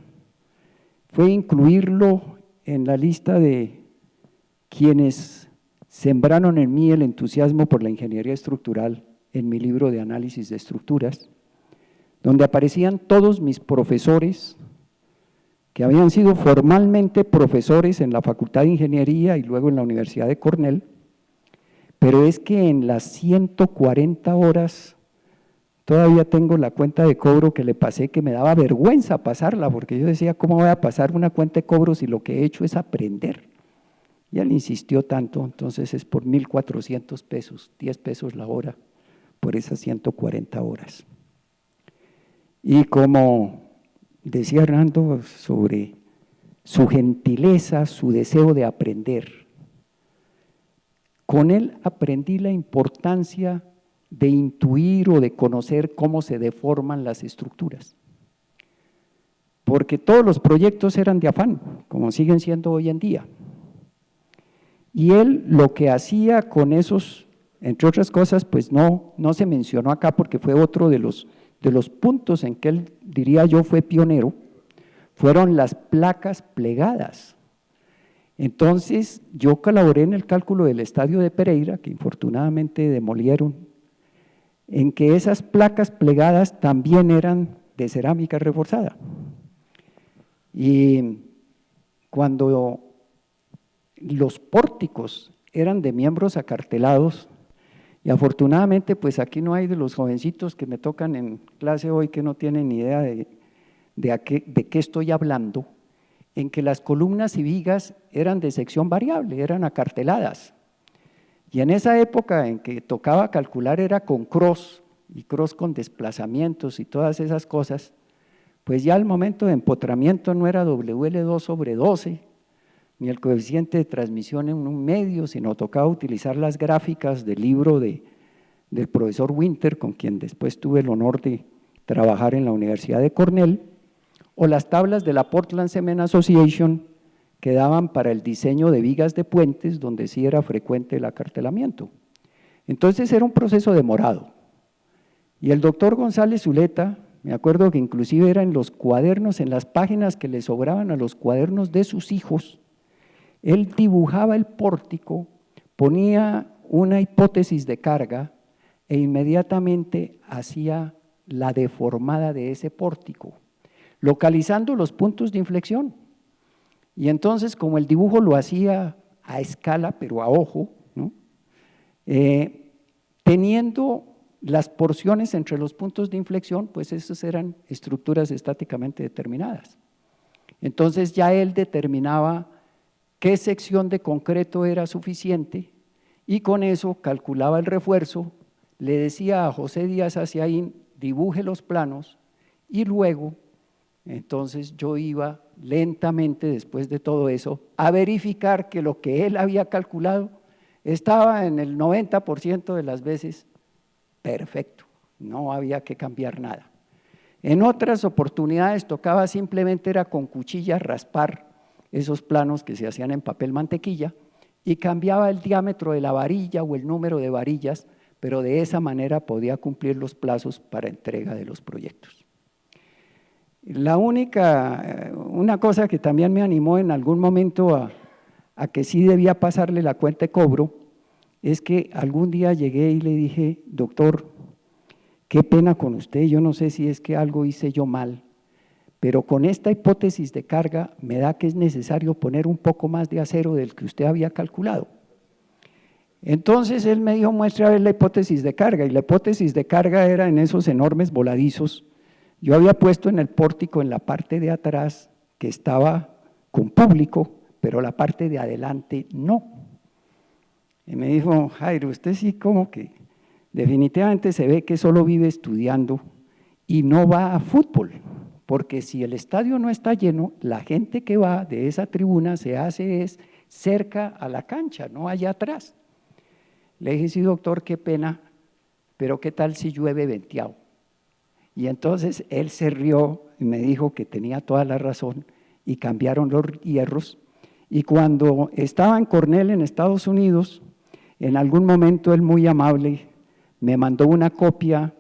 fue incluirlo en la lista de quienes sembraron en mí el entusiasmo por la ingeniería estructural en mi libro de análisis de estructuras, donde aparecían todos mis profesores que habían sido formalmente profesores en la Facultad de Ingeniería y luego en la Universidad de Cornell, pero es que en las 140 horas todavía tengo la cuenta de cobro que le pasé, que me daba vergüenza pasarla, porque yo decía, ¿cómo voy a pasar una cuenta de cobro si lo que he hecho es aprender? Y él insistió tanto, entonces es por 1.400 pesos, 10 pesos la hora, por esas 140 horas. Y como decía Hernando sobre su gentileza, su deseo de aprender, con él aprendí la importancia de intuir o de conocer cómo se deforman las estructuras, porque todos los proyectos eran de afán, como siguen siendo hoy en día, y él lo que hacía con esos, entre otras cosas, pues no se mencionó acá porque fue otro de los puntos en que él, diría yo, fue pionero, fueron las placas plegadas. Entonces, yo colaboré en el cálculo del estadio de Pereira, que infortunadamente demolieron, en que esas placas plegadas también eran de cerámica reforzada. Y cuando los pórticos eran de miembros acartelados, Y afortunadamente, pues aquí no hay de los jovencitos que me tocan en clase hoy que no tienen ni idea de qué estoy hablando, en que las columnas y vigas eran de sección variable, eran acarteladas. Y en esa época en que tocaba calcular era con cross, y cross con desplazamientos y todas esas cosas, pues ya el momento de empotramiento no era WL2/12, ni el coeficiente de transmisión en un medio, sino tocaba utilizar las gráficas del libro del profesor Winter, con quien después tuve el honor de trabajar en la Universidad de Cornell, o las tablas de la Portland Cement Association que daban para el diseño de vigas de puentes, donde sí era frecuente el acartelamiento. Entonces era un proceso demorado. Y el doctor González Zuleta, me acuerdo que inclusive era en los cuadernos, en las páginas que le sobraban a los cuadernos de sus hijos, él dibujaba el pórtico, ponía una hipótesis de carga e inmediatamente hacía la deformada de ese pórtico, localizando los puntos de inflexión. Y entonces, como el dibujo lo hacía a escala, pero a ojo, ¿no? Teniendo las porciones entre los puntos de inflexión, pues esas eran estructuras estáticamente determinadas. Entonces ya él determinaba qué sección de concreto era suficiente y con eso calculaba el refuerzo, le decía a José Díaz Aciaín, dibuje los planos y luego, entonces yo iba lentamente después de todo eso a verificar que lo que él había calculado estaba en el 90% de las veces perfecto, no había que cambiar nada. En otras oportunidades tocaba simplemente era con cuchilla raspar esos planos que se hacían en papel mantequilla y cambiaba el diámetro de la varilla o el número de varillas, pero de esa manera podía cumplir los plazos para entrega de los proyectos. Una cosa que también me animó en algún momento a que sí debía pasarle la cuenta de cobro, es que algún día llegué y le dije, doctor, qué pena con usted, yo no sé si es que algo hice yo mal, pero con esta hipótesis de carga me da que es necesario poner un poco más de acero del que usted había calculado. Entonces él me dijo, muestre a ver la hipótesis de carga, y la hipótesis de carga era en esos enormes voladizos. Yo había puesto en el pórtico en la parte de atrás que estaba con público, pero la parte de adelante no. Y me dijo, Jairo, usted sí como que definitivamente se ve que solo vive estudiando y no va a fútbol, porque si el estadio no está lleno, la gente que va de esa tribuna se hace es cerca a la cancha, no allá atrás. Le dije, sí, doctor, qué pena, pero ¿qué tal si llueve venteado? Y entonces él se rió y me dijo que tenía toda la razón y cambiaron los hierros. Y cuando estaba en Cornell en Estados Unidos, en algún momento él muy amable me mandó una copia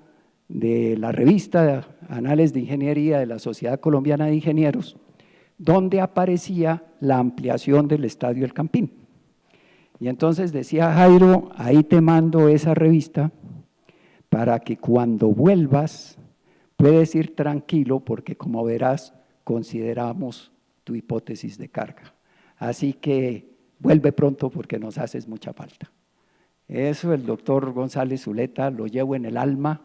de la revista Anales de Ingeniería de la Sociedad Colombiana de Ingenieros, donde aparecía la ampliación del Estadio El Campín. Y entonces decía, Jairo, ahí te mando esa revista para que cuando vuelvas puedes ir tranquilo porque como verás consideramos tu hipótesis de carga. Así que vuelve pronto porque nos haces mucha falta. Eso el doctor González Zuleta lo llevo en el alma.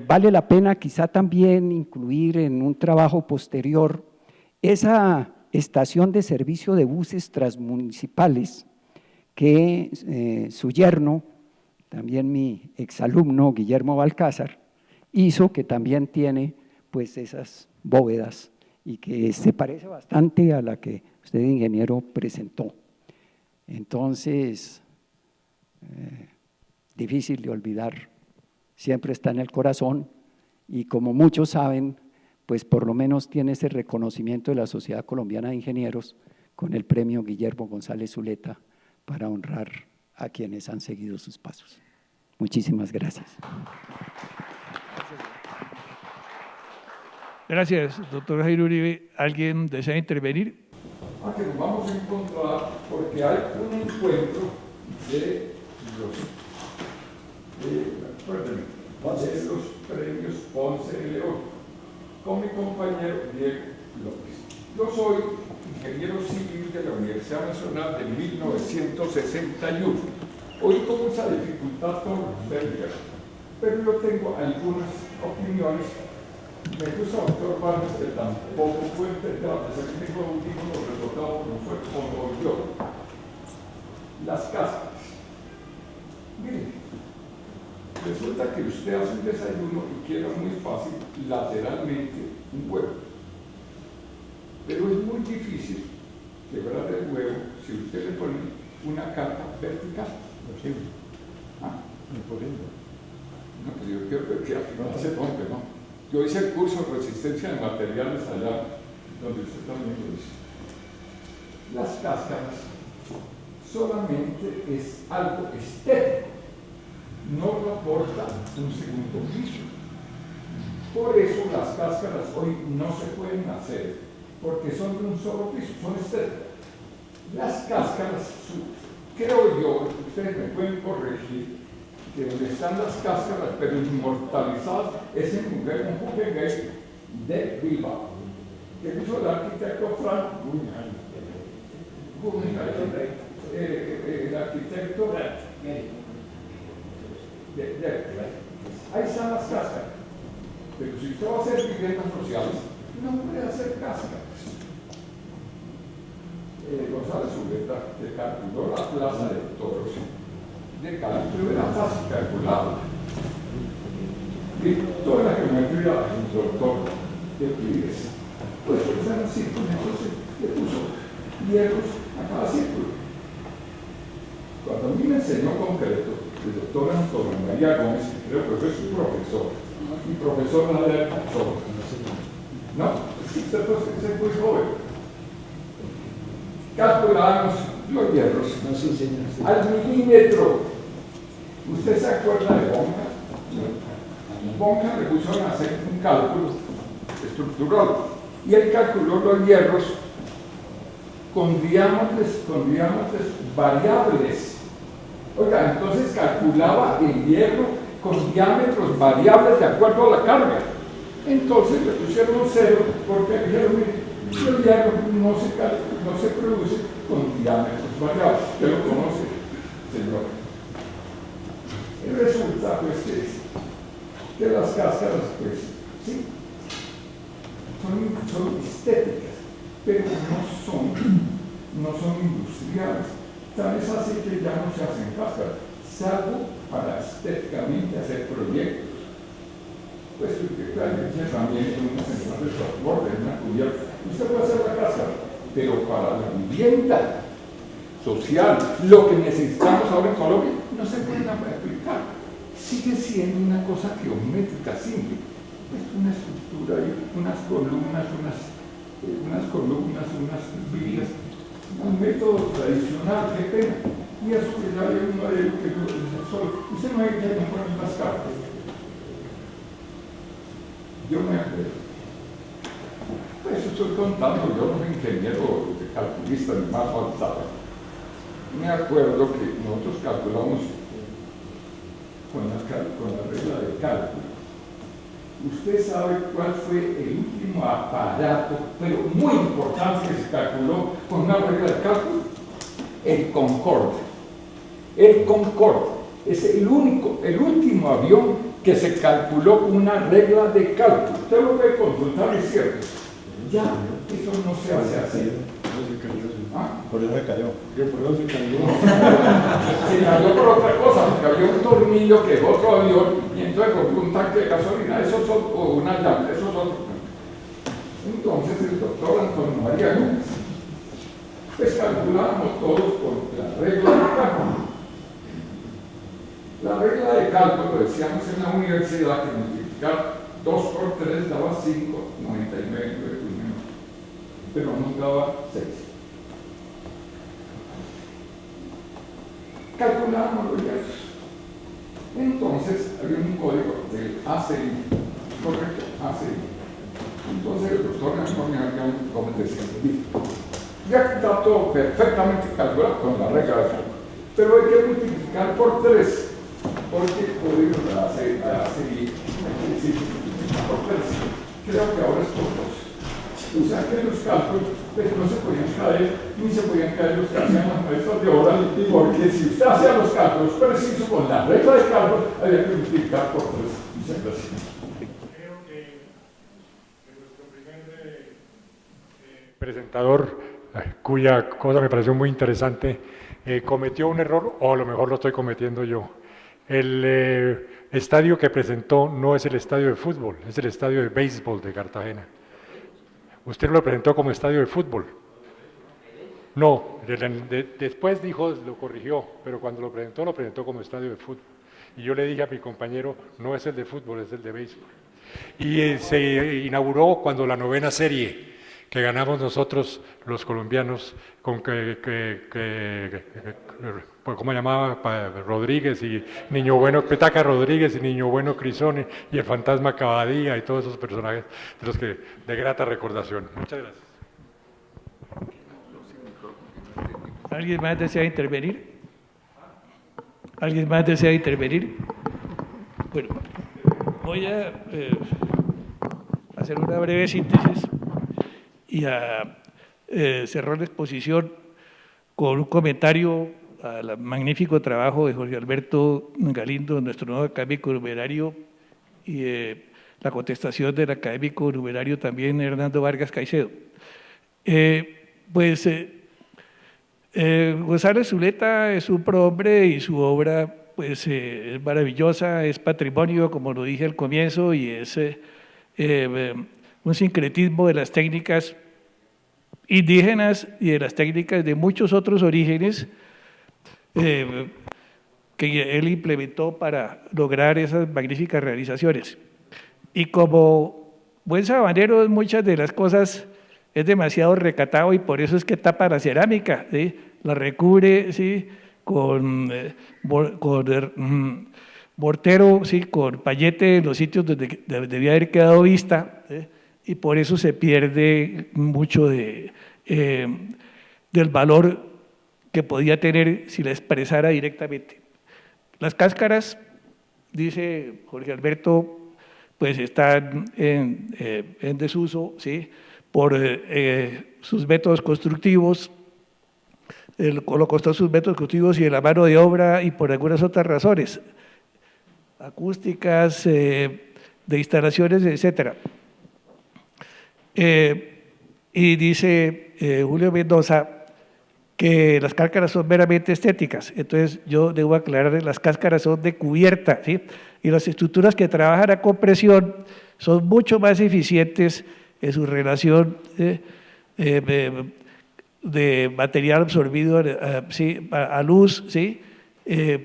Vale la pena quizá también incluir en un trabajo posterior esa estación de servicio de buses transmunicipales que su yerno, también mi exalumno Guillermo Balcázar, hizo, que también tiene pues esas bóvedas y que se parece bastante a la que usted, ingeniero, presentó. Entonces, difícil de olvidar, siempre está en el corazón y como muchos saben, pues por lo menos tiene ese reconocimiento de la Sociedad Colombiana de Ingenieros con el premio Guillermo González Zuleta para honrar a quienes han seguido sus pasos. Muchísimas gracias. Gracias, doctor Jairo Uribe. ¿Alguien desea intervenir? Que nos vamos a encontrar porque hay un encuentro de los premios Ponce de León con mi compañero Diego López. Yo soy ingeniero civil de la Universidad Nacional de 1961. Oí con mucha dificultad todo lo que usted dijo, pero yo tengo algunas opiniones. Me gusta doctor Vargas, que tampoco fue entendido, a pesar que tengo un título reportado, no fue como yo. Las cáscaras. Miren, resulta que usted hace un desayuno y queda muy fácil lateralmente un huevo. Pero es muy difícil quebrar el huevo si usted le pone una capa vertical. ¿Ah? No, pues yo creo que al final se rompe, ¿no? Yo hice el curso de resistencia de materiales allá, donde usted también lo dice. Las cáscaras solamente es algo estético, no aporta un segundo piso. Por eso las cáscaras hoy no se pueden hacer, porque son de un solo piso, son estéticas. Las cáscaras, creo yo, ustedes me pueden corregir, que donde están las cáscaras, pero inmortalizadas, es en un Guggenheim de Bilbao, que hizo el arquitecto Frank Guggenheim. El arquitecto ahí están las cáscaras. Pero si usted va a hacer viviendas sociales, no puede hacer cáscaras. González Zuleta, que calculó la plaza de toros, de cálculo era fácil calcularla. Y toda la geometría del doctor de Pires, pues eran círculos, entonces le puso hierros a cada círculo. Cuando a mí me enseñó concreto, el doctor Antonio María Gómez, creo que fue su profesor, mi profesor no era profesor. No, usted es muy joven. Calculábamos los hierros al milímetro. ¿Usted se acuerda de Bonca? Bonca le puso a hacer un cálculo estructural y él calculó los hierros con diámetros variables. Oiga, entonces calculaba el hierro con diámetros variables de acuerdo a la carga. Entonces le pusieron un cero porque dijeron, mire, el hierro no se produce con diámetros variables. ¿Usted lo conoce, señor? Y resulta pues que las cáscaras pues sí son estéticas, pero no son industriales. Tal vez así que ya no se hacen cáscaras, salvo para estéticamente hacer proyectos. Pues claro, también una señora de transporte, una cubierta. Usted puede hacer la cáscara, pero para la vivienda social, lo que necesitamos ahora en Colombia, no se puede aplicar. Sigue siendo una cosa geométrica simple. Es una estructura, unas columnas, unas vigas, un método tradicional, qué pena. Y eso que ya hay un modelo que usted no hay que poner las cartas. Yo me acuerdo. Pues estoy contando, yo no soy ingeniero de calculista ni más avanzado. Me acuerdo que nosotros calculamos con la regla de cálculo. ¿Usted sabe cuál fue el último aparato, pero muy importante, que se calculó con una regla de cálculo? El Concorde. El Concorde es el último avión que se calculó con una regla de cálculo. Usted lo puede consultar, es cierto. Ya, eso no se hace así. Por eso se cayó. Por eso se cayó. Se cayó por otra cosa, porque había un tornillo que es otro avión y entonces rompió un tanque de gasolina, o una llanta, eso es otro. Entonces el doctor Antonio María Gómez, pues calculábamos todos con la regla de cálculo. La regla de cálculo, decíamos en la universidad, que multiplicar 2 por 3 daba 5, 99, pero no daba 6. Calculábamos los hierros. Entonces había un código del ACI, correcto, ACI. Entonces el doctor Antonio Gómez decía, ya está todo perfectamente calculado con la regla de cálculo, pero hay que multiplicar por 3, porque el código de ACI por 3. Creo que ahora es por 2. O sea que los cálculos pues, no se podían caer, ni se podían caer los que hacían las maestras de obra, porque si usted hacía los cálculos precisos con la regla de cálculo, había que multiplicar por 3. Muchas gracias. Creo que nuestro primer presentador, cuya cosa me pareció muy interesante, cometió un error, o a lo mejor lo estoy cometiendo yo. El estadio que presentó no es el estadio de fútbol, es el estadio de béisbol de Cartagena. Usted lo presentó como estadio de fútbol. No, después dijo, lo corrigió, pero cuando lo presentó como estadio de fútbol. Y yo le dije a mi compañero, no es el de fútbol, es el de béisbol. Y se inauguró cuando la 9ª serie que ganamos nosotros los colombianos, con ¿cómo llamaba? Rodríguez y Niño Bueno, Petaca Rodríguez y Niño Bueno Crisone y el Fantasma Cavadía y todos esos personajes de los que de grata recordación. Muchas gracias. ¿Alguien más desea intervenir? ¿Alguien más desea intervenir? Bueno, voy a hacer una breve síntesis y a cerrar la exposición con un comentario al magnífico trabajo de Jorge Alberto Galindo, nuestro nuevo académico numerario, y la contestación del académico numerario también Hernando Vargas Caicedo. González Zuleta es un prohombre y su obra pues, es maravillosa, es patrimonio, como lo dije al comienzo, y es un sincretismo de las técnicas indígenas y de las técnicas de muchos otros orígenes que él implementó para lograr esas magníficas realizaciones. Y como buen sabanero, muchas de las cosas es demasiado recatado y por eso es que tapa la cerámica, ¿sí? La recubre, ¿sí? con mortero, ¿sí? Con payete en los sitios donde debía haber quedado vista, ¿sí? Y por eso se pierde mucho del valor que podía tener si la expresara directamente. Las cáscaras, dice Jorge Alberto, pues están en desuso, ¿sí? Por sus métodos constructivos, lo costó sus métodos constructivos y de la mano de obra y por algunas otras razones, acústicas, de instalaciones, etcétera. Y dice Julio Mendoza que las cáscaras son meramente estéticas, entonces yo debo aclarar que las cáscaras son de cubierta, ¿sí? Y las estructuras que trabajan a compresión son mucho más eficientes en su relación de material absorbido ¿sí? a luz, ¿sí?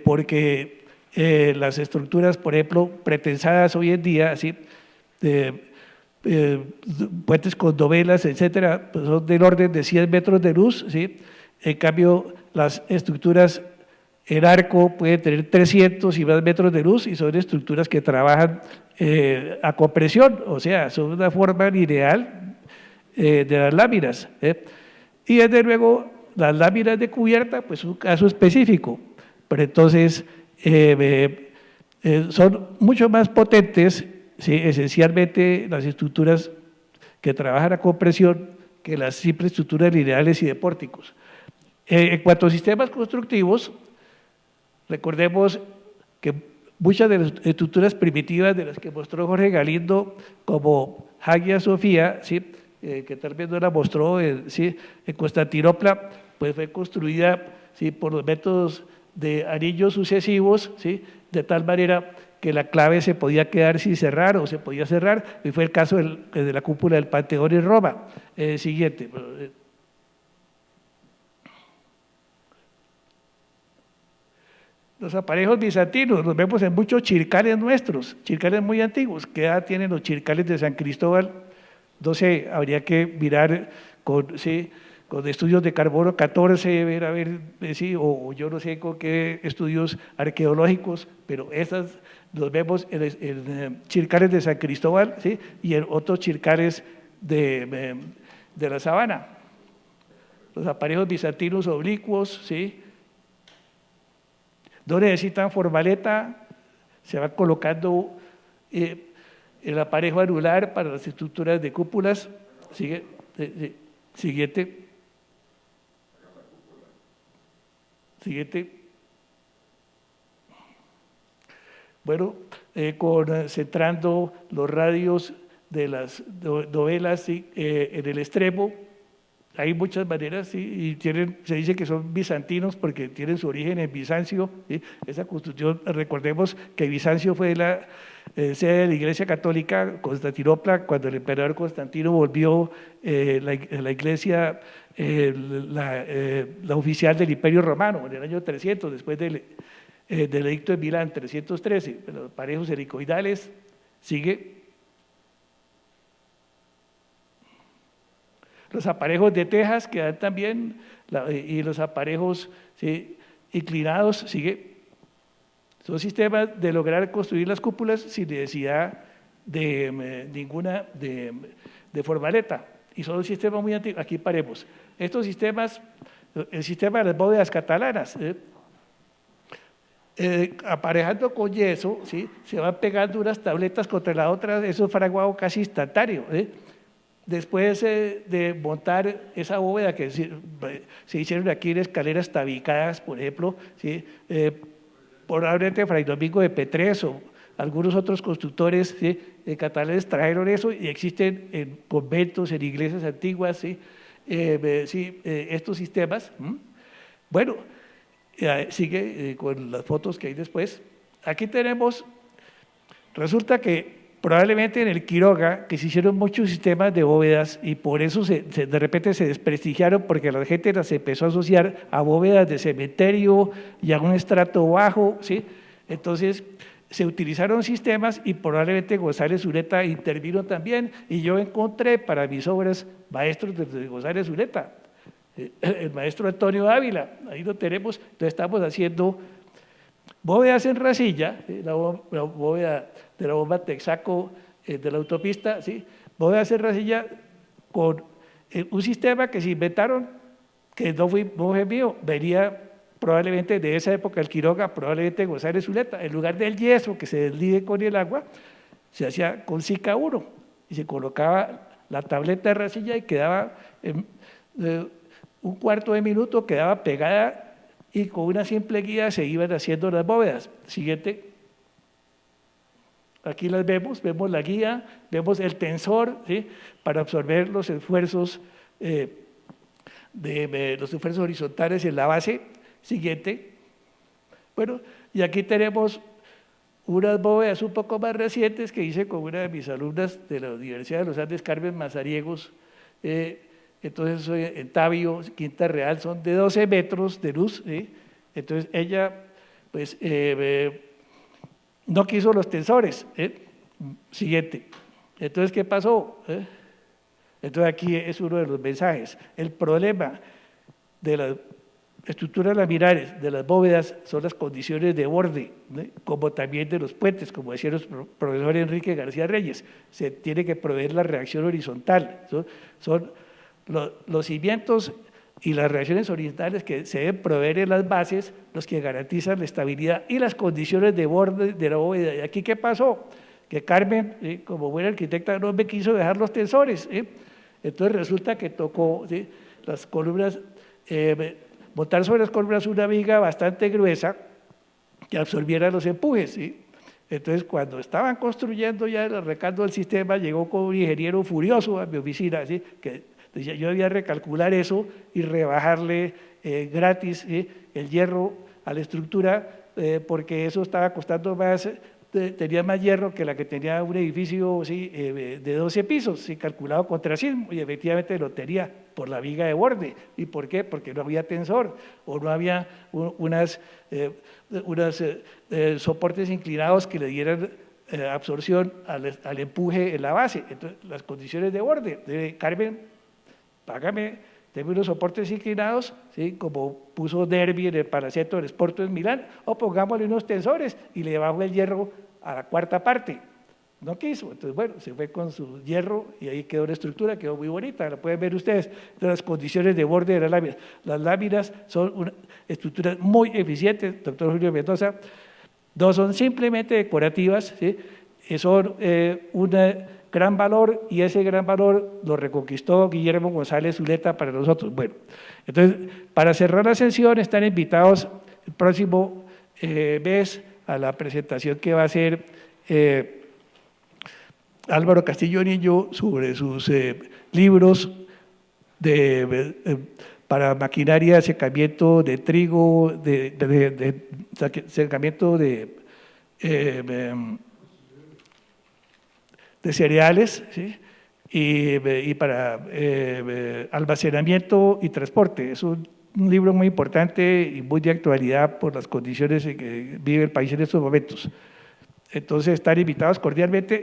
Porque las estructuras, por ejemplo, pretensadas hoy en día, ¿sí? Puentes con dovelas, etcétera, pues son del orden de 100 metros de luz, ¿sí? En cambio, las estructuras en arco pueden tener 300 y más metros de luz y son estructuras que trabajan a compresión, o sea, son una forma lineal de las láminas. Y desde luego, las láminas de cubierta, pues es un caso específico, pero entonces son mucho más potentes, ¿sí? Esencialmente las estructuras que trabajan a compresión que las simples estructuras lineales y de pórticos. En cuanto a sistemas constructivos, recordemos que muchas de las estructuras primitivas de las que mostró Jorge Galindo, como Hagia Sofía, ¿sí? Que tal vez no la mostró ¿sí? En Constantinopla, pues fue construida, ¿sí? Por los métodos de anillos sucesivos, ¿sí? De tal manera que la clave se podía quedar sin cerrar o se podía cerrar, y fue el caso de la cúpula del Panteón en Roma. Siguiente. Los aparejos bizantinos los vemos en muchos chircales nuestros, chircales muy antiguos. ¿Qué edad tienen los chircales de San Cristóbal? No sé, habría que mirar con estudios de carbono 14, ver a ver, sí, o yo no sé con qué estudios arqueológicos, pero esas los vemos en chircales de San Cristóbal, ¿sí? Y en otros chircales de la sabana. Los aparejos bizantinos oblicuos, ¿sí? No necesitan formaleta, se va colocando el aparejo anular para las estructuras de cúpulas. Siguiente. Siguiente. Bueno, centrando los radios de las novelas ¿sí? En el extremo, hay muchas maneras ¿sí? Y se dice que son bizantinos porque tienen su origen en Bizancio. ¿sí? Esa construcción, recordemos que Bizancio fue la sede de la Iglesia Católica, Constantinopla, cuando el emperador Constantino volvió la iglesia, la oficial del Imperio Romano, en el año 300, después del edicto de Milán, 313, los aparejos helicoidales, sigue. Los aparejos de tejas que dan también, y los aparejos ¿sí? inclinados, sigue. Son sistemas de lograr construir las cúpulas sin necesidad de ninguna de formaleta, y son un sistema muy antiguo. Aquí paremos. Estos sistemas, el sistema de las bóvedas catalanas, aparejando con yeso, ¿sí? Se van pegando unas tabletas contra la otra, eso es fraguado casi instantáneo. Después de montar esa bóveda que se hicieron aquí en escaleras tabicadas, por ejemplo, ¿sí? Probablemente Fray Domingo de Petrés o algunos otros constructores ¿sí? Catalanes trajeron eso y existen en conventos, en iglesias antiguas, ¿sí? Estos sistemas. Bueno, sigue con las fotos que hay después. Aquí tenemos, resulta que probablemente en el Quiroga, que se hicieron muchos sistemas de bóvedas y por eso de repente se desprestigiaron porque la gente las empezó a asociar a bóvedas de cementerio y a un estrato bajo, ¿sí? Entonces se utilizaron sistemas y probablemente González Ureta intervino también, y yo encontré para mis obras maestros de González Ureta, el maestro Antonio Ávila, ahí lo tenemos. Entonces estamos haciendo bóvedas en racilla, la bóveda de la bomba Texaco de la autopista, ¿sí? Bóvedas en racilla con un sistema que se inventaron, que no fue mío, venía probablemente de esa época el Quiroga, probablemente González Ureta. En lugar del yeso que se deslide con el agua, se hacía con Sica 1 y se colocaba la tableta de racilla y quedaba un cuarto de minuto, quedaba pegada y con una simple guía se iban haciendo las bóvedas. Siguiente. Aquí las vemos la guía, vemos el tensor ¿sí? Para absorber los esfuerzos los esfuerzos horizontales en la base. Siguiente. Bueno, y aquí tenemos unas bóvedas un poco más recientes que hice con una de mis alumnas de la Universidad de los Andes, Carmen Mazariegos. Entonces en Tabio, Quinta Real, son de 12 metros de luz. Entonces ella pues no quiso los tensores. Siguiente. Entonces, ¿qué pasó? Entonces aquí es uno de los mensajes. El problema de las estructuras laminares de las bóvedas son las condiciones de borde, como también de los puentes, como decía el profesor Enrique García Reyes. Se tiene que proveer la reacción horizontal. Son los cimientos y las reacciones horizontales que se deben proveer en las bases los que garantizan la estabilidad y las condiciones de borde de la bóveda. ¿Y aquí qué pasó? Que Carmen, como buena arquitecta, no me quiso dejar los tensores. Entonces resulta que tocó las columnas, montar sobre las columnas una viga bastante gruesa que absorbiera los empujes. Entonces cuando estaban construyendo ya el recando del sistema, llegó con un ingeniero furioso a mi oficina, que decía, yo debía recalcular eso y rebajarle gratis el hierro a la estructura, porque eso estaba costando más, tenía más hierro que la que tenía un edificio de 12 pisos, calculado contra sismo, y efectivamente lo tenía por la viga de borde. ¿Y por qué? Porque no había tensor o no había unos soportes inclinados que le dieran absorción al empuje en la base. Entonces, las condiciones de borde, Carmen, págame, tengo unos soportes inclinados, como puso Derby en el Palacete del Sporto en Milán, o pongámosle unos tensores y le bajo el hierro a la cuarta parte. No quiso, entonces bueno, se fue con su hierro y ahí quedó la estructura, quedó muy bonita, la pueden ver ustedes. Entonces, las condiciones de borde de las láminas. Las láminas son estructuras muy eficientes, doctor Julio Mendoza, no son simplemente decorativas, son gran valor y ese gran valor lo reconquistó Guillermo González Zuleta para nosotros. Bueno, entonces, para cerrar la sesión están invitados el próximo mes a la presentación que va a hacer Álvaro Castillo Niño sobre sus libros para maquinaria de secamiento de trigo, secamiento de cereales, ¿sí? y para almacenamiento y transporte. Es un libro muy importante y muy de actualidad por las condiciones en que vive el país en estos momentos. Entonces, están invitados cordialmente.